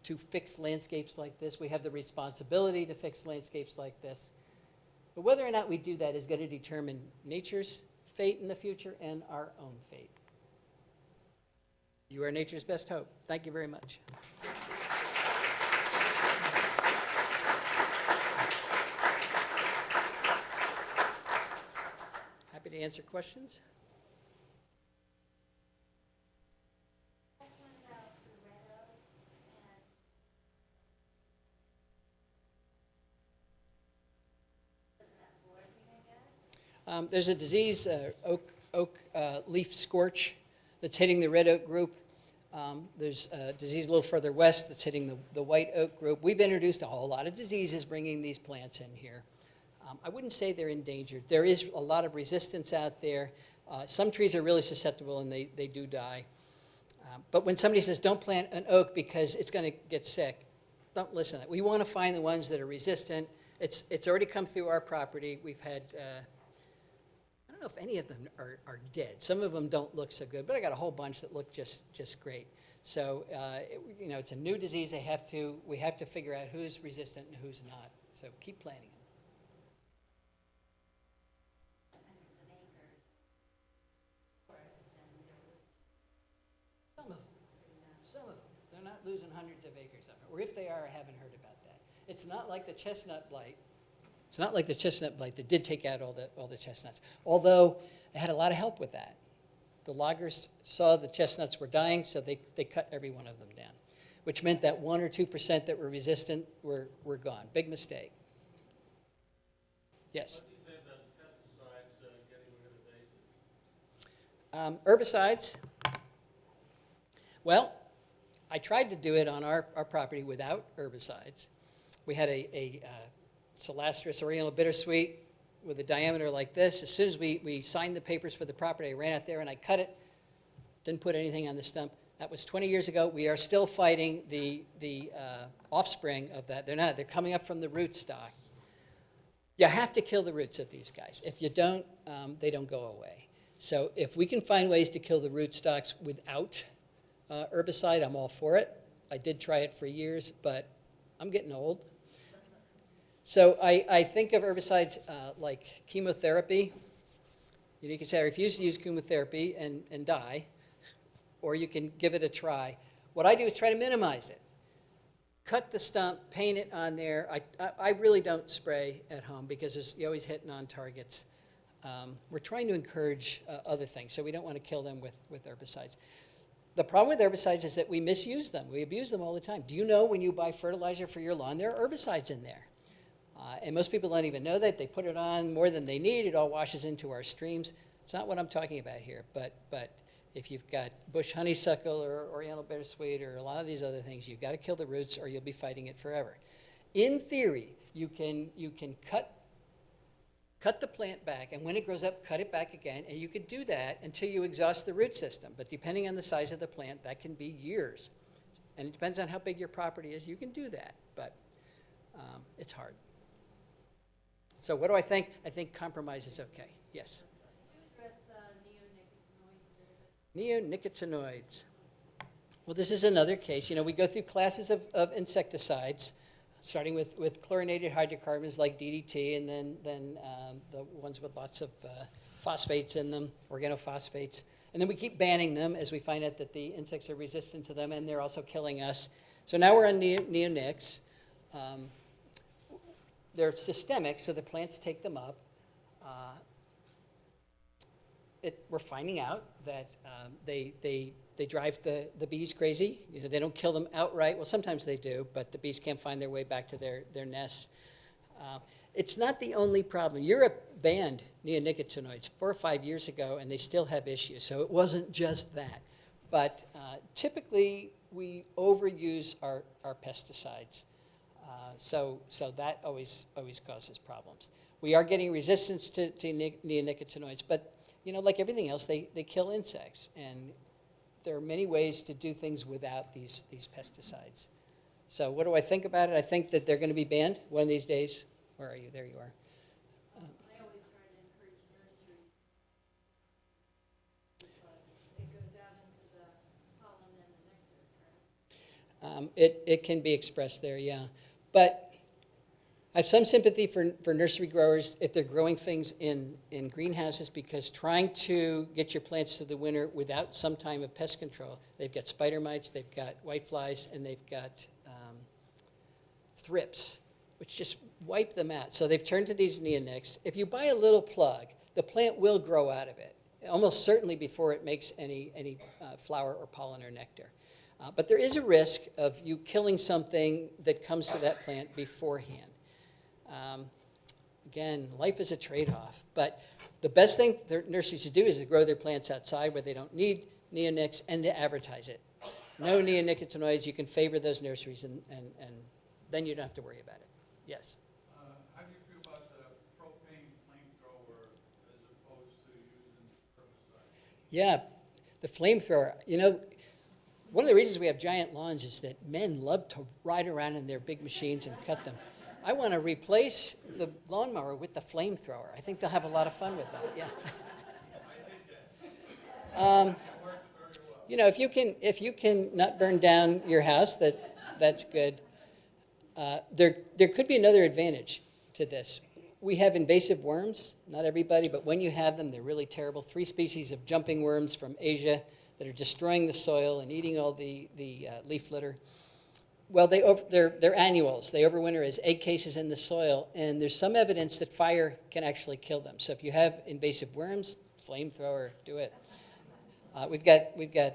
to fix landscapes like this. We have the responsibility to fix landscapes like this. But whether or not we do that is going to determine nature's fate in the future and our own fate. You are nature's best hope. Thank you very much. Happy to answer questions. There's a disease, oak leaf scorch, that's hitting the red oak group. There's a disease a little further west that's hitting the white oak group. We've introduced a whole lot of diseases bringing these plants in here. I wouldn't say they're endangered. There is a lot of resistance out there. Some trees are really susceptible and they do die. But when somebody says don't plant an oak because it's going to get sick, don't listen to that. We want to find the ones that are resistant. It's already come through our property. We've had, I don't know if any of them are dead. Some of them don't look so good, but I got a whole bunch that look just great. So, it's a new disease. We have to figure out who's resistant and who's not. So keep planting them. Some of them. They're not losing hundreds of acres of it. Or if they are, I haven't heard about that. It's not like the chestnut blight. It's not like the chestnut blight that did take out all the chestnuts, although they had a lot of help with that. the loggers saw the chestnuts were dying, so they cut every one of them down, which meant that 1 or 2% that were resistant were gone. Big mistake. Yes? What do you think about pesticides getting rid of invasives? Herbicides, well, I tried to do it on our property without herbicides. We had a Celastrus Oriental Bittersweet with a diameter like this. As soon as we signed the papers for the property, I ran out there and I cut it. Didn't put anything on the stump. That was 20 years ago. We are still fighting the offspring of that. They're coming up from the root stock. You have to kill the roots of these guys. If you don't, they don't go away. So if we can find ways to kill the root stocks without herbicide, I'm all for it. I did try it for years, but I'm getting old. So I think of herbicides like chemotherapy. You can say, I refuse to use chemotherapy and die, or you can give it a try. What I do is try to minimize it. Cut the stump, paint it on there. I really don't spray at home because you're always hitting on targets. We're trying to encourage other things, so we don't want to kill them with herbicides. The problem with herbicides is that we misuse them. We abuse them all the time. Do you know when you buy fertilizer for your lawn, there are herbicides in there? And most people don't even know that. They put it on more than they need. It all washes into our streams. It's not what I'm talking about here. But if you've got bush honeysuckle or Oriental bittersweet or a lot of these other things, you've got to kill the roots or you'll be fighting it forever. In theory, you can cut the plant back, and when it grows up, cut it back again, and you could do that until you exhaust the root system. But depending on the size of the plant, that can be years. And it depends on how big your property is. You can do that, but it's hard. So what do I think? I think compromise is okay. Yes? Could you address neonicotinoids? Neonicotinoids. Well, this is another case. You know, we go through classes of insecticides, starting with chlorinated hydrocarbons like DDT, and then the ones with lots of phosphates in them, organophosphates. And then we keep banning them as we find out that the insects are resistant to them and they're also killing us. So now we're on neonics. They're systemic, so the plants take them up. We're finding out that they drive the bees crazy. You know, they don't kill them outright. Well, sometimes they do, but the bees can't find their way back to their nests. It's not the only problem. Europe banned neonicotinoids 4 or 5 years ago, and they still have issues. So it wasn't just that. But typically, we overuse our pesticides. So that always causes problems. We are getting resistance to neonicotinoids, but you know, like everything else, they kill insects, and there are many ways to do things without these pesticides. So what do I think about it? I think that they're going to be banned one of these days. Where are you? There you are. I always try to encourage nurseries because it goes out into the pollen and the nectar, correct? It can be expressed there, yeah. But I have some sympathy for nursery growers if they're growing things in greenhouses, because trying to get your plants through the winter without some time of pest control, they've got spider mites, they've got whiteflies, and they've got thrips, which just wipe them out. So they've turned to these neonics. If you buy a little plug, the plant will grow out of it, almost certainly before it makes any flower or pollen or nectar. But there is a risk of you killing something that comes to that plant beforehand. Again, life is a trade-off, but the best thing for nurseries to do is to grow their plants outside where they don't need neonics and to advertise it. No neonicotinoids, you can favor those nurseries, and then you don't have to worry about it. Yes? How do you feel about the propane flamethrower as opposed to using herbicide? Yeah, the flamethrower. You know, one of the reasons we have giant lawns is that men love to ride around in their big machines and cut them. I want to replace the lawnmower with the flamethrower. I think they'll have a lot of fun with that, yeah. You know, if you can not burn down your house, that's good. There could be another advantage to this. We have invasive worms, not everybody, but when you have them, they're really terrible. 3 species of jumping worms from Asia that are destroying the soil and eating all the leaf litter. Well, they're annuals. They overwinter as egg cases in the soil, and there's some evidence that fire can actually kill them. So if you have invasive worms, flamethrower, do it. We've got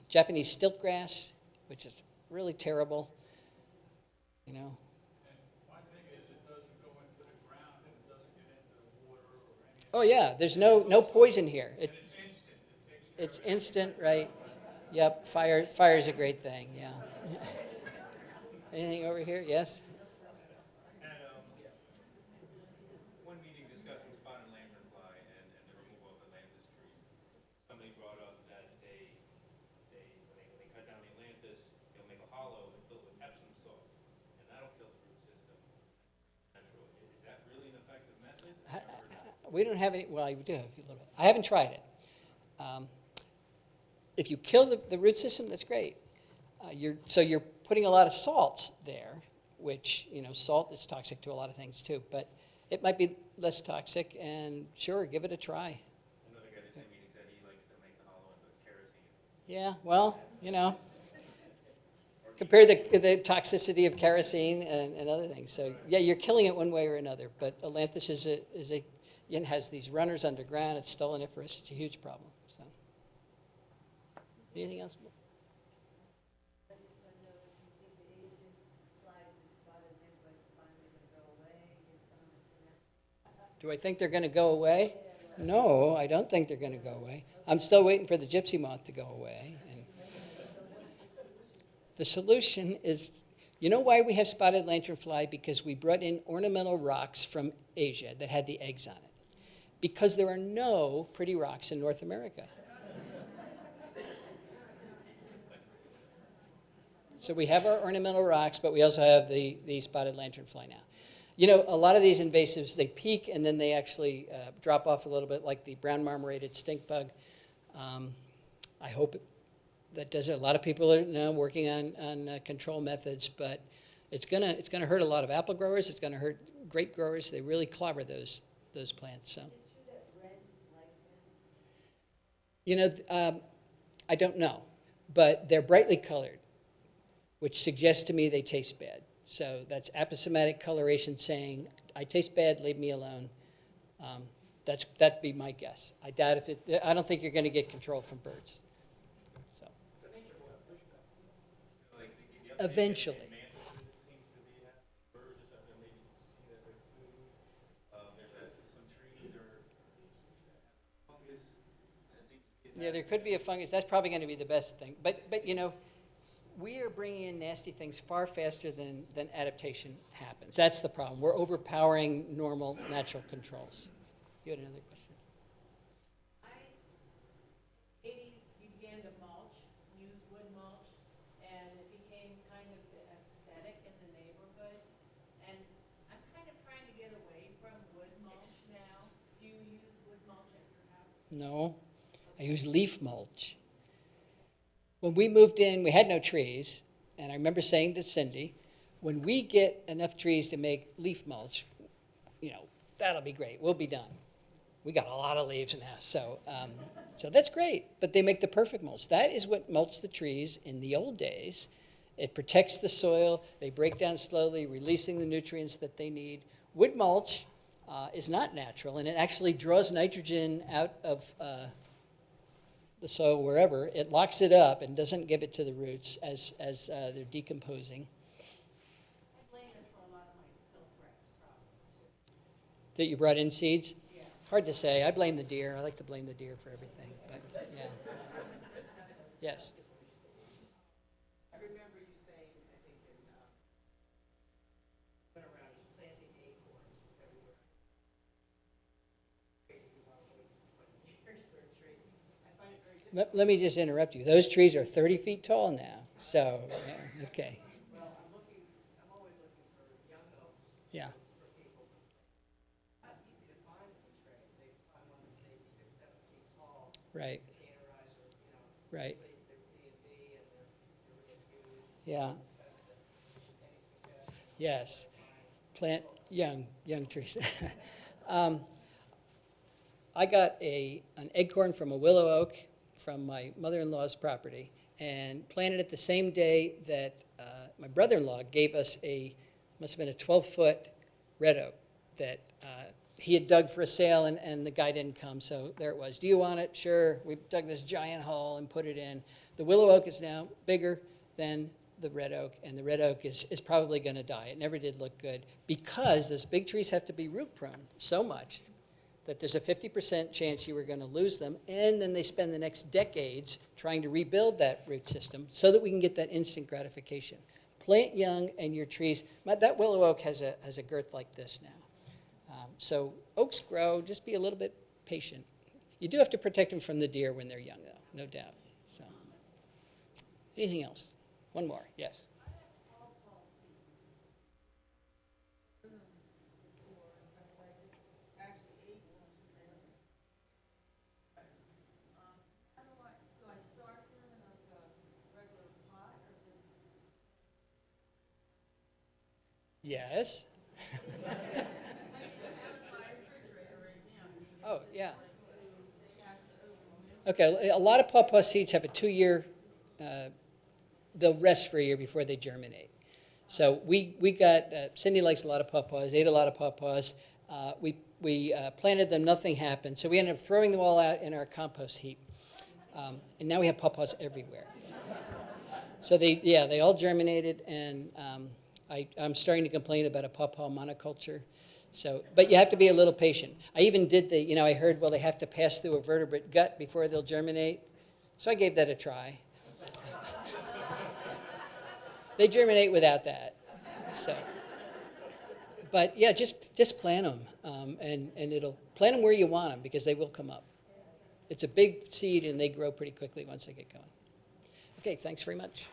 Japanese stilt grass, which is really terrible, you know. And my thing is, it doesn't go into the ground and it doesn't get into the water or any. Oh, yeah, there's no poison here. And it's instant, it takes care It's instant, right? Yep, fire's a great thing, yeah. Anything over here? Yes? At one meeting discussing spotted lanternfly and the removal of Atlantis trees, somebody brought up that when they cut down the Atlantis, they'll make a hollow and fill it with Epsom salt, and that'll kill the root system. Natural. Is that really an effective method? We don't have any, well, we do have a little bit. I haven't tried it. If you kill the root system, that's great. So you're putting a lot of salts there, which, you know, salt is toxic to a lot of things too, but it might be less toxic, and sure, give it a try. Another guy at the same meeting said he likes to make the hollow into kerosene. Yeah, well, you know, compare the toxicity of kerosene and other things. So yeah, you're killing it one way or another, but Atlantis it has these runners underground. It's stoloniferous. It's a huge problem. So, anything else? I just want to know if you think the Asian flies and spotted lanternflies finally going to go away, his comments on that. Do I think they're going to go away? No, I don't think they're going to go away. I'm still waiting for the gypsy moth to go away. And the solution is, you know why we have spotted lanternfly? Because we brought in ornamental rocks from Asia that had the eggs on it. Because there are no pretty rocks in North America. So we have our ornamental rocks, but we also have the spotted lanternfly now. You know, a lot of these invasives, they peak and then they actually drop off a little bit, like the brown marmorated stink bug. I hope that does it. A lot of people are now working on control methods, but it's gonna hurt a lot of apple growers. It's gonna hurt grape growers. They really clobber those plants. So, you know, I don't know, but they're brightly colored, which suggests to me they taste bad. So that's aposematic coloration saying, I taste bad, leave me alone. That'd be my guess. I doubt if it, I don't think you're going to get control from birds. So. Eventually. Seems to be birds or something, maybe see that with food. There's some trees or fungus. Yeah, there could be a fungus. That's probably going to be the best thing. But you know, we are bringing in nasty things far faster than adaptation happens. That's the problem. We're overpowering normal, natural controls. You had another question? In the 80s, you began to mulch, use wood mulch, and it became kind of the aesthetic in the neighborhood. And I'm kind of trying to get away from wood mulch now. Do you use wood mulch at your house? No, I use leaf mulch. When we moved in, we had no trees, and I remember saying to Cindy, when we get enough trees to make leaf mulch, you know, that'll be great. We'll be done. We got a lot of leaves now, so that's great. But they make the perfect mulch. That is what mulched the trees in the old days. It protects the soil. They break down slowly, releasing the nutrients that they need. Wood mulch is not natural, and it actually draws nitrogen out of the soil wherever. It locks it up and doesn't give it to the roots as they're decomposing. I blame it for a lot of my stiltgrass problems, too. That you brought in seeds? Yeah. Hard to say. I blame the deer. I like to blame the deer for everything, but yeah. Yes. I remember you saying, I think, went around planting acorns everywhere. Waiting about 20 years for a tree. I find it very difficult. Let me just interrupt you. Those trees are 30 feet tall now, so, yeah, okay. Well, I'm always looking for young oaks Yeah, for people to plant. Not easy to find in the trade. They find one that's maybe 6, 7 feet tall, right, containerized, or, you know, right. they're P&B and they're really huge. Yeah, Expensive. Any suggestions? yes. Plant young trees. I got an acorn from a willow oak from my mother-in-law's property and planted it the same day that my brother-in-law gave us must have been a 12-foot red oak that he had dug for a sale, and the guy didn't come, so there it was. Do you want it? Sure. We dug this giant hole and put it in. The willow oak is now bigger than the red oak, and the red oak is probably going to die. It never did look good because those big trees have to be root prone so much that there's a 50% chance you were going to lose them, and then they spend the next decades trying to rebuild that root system so that we can get that instant gratification. Plant young, and your trees, that willow oak has a girth like this now. So oaks grow, just be a little bit patient. You do have to protect them from the deer when they're young, though, no doubt. So, anything else? One more, yes. Yes. Oh, yeah. Okay, a lot of pawpaw seeds have a 2-year, they'll rest for a year before they germinate. So we got, Cindy likes a lot of pawpaws, ate a lot of pawpaws. We planted them, nothing happened. So we ended up throwing them all out in our compost heap. And now we have pawpaws everywhere. So they all germinated, and I'm starting to complain about a pawpaw monoculture. So, but you have to be a little patient. I even did I heard, well, they have to pass through a vertebrate gut before they'll germinate. So I gave that a try. They germinate without that. So, but yeah, just plant them, and plant them where you want them because they will come up. It's a big seed, and they grow pretty quickly once they get going. Okay, thanks very much.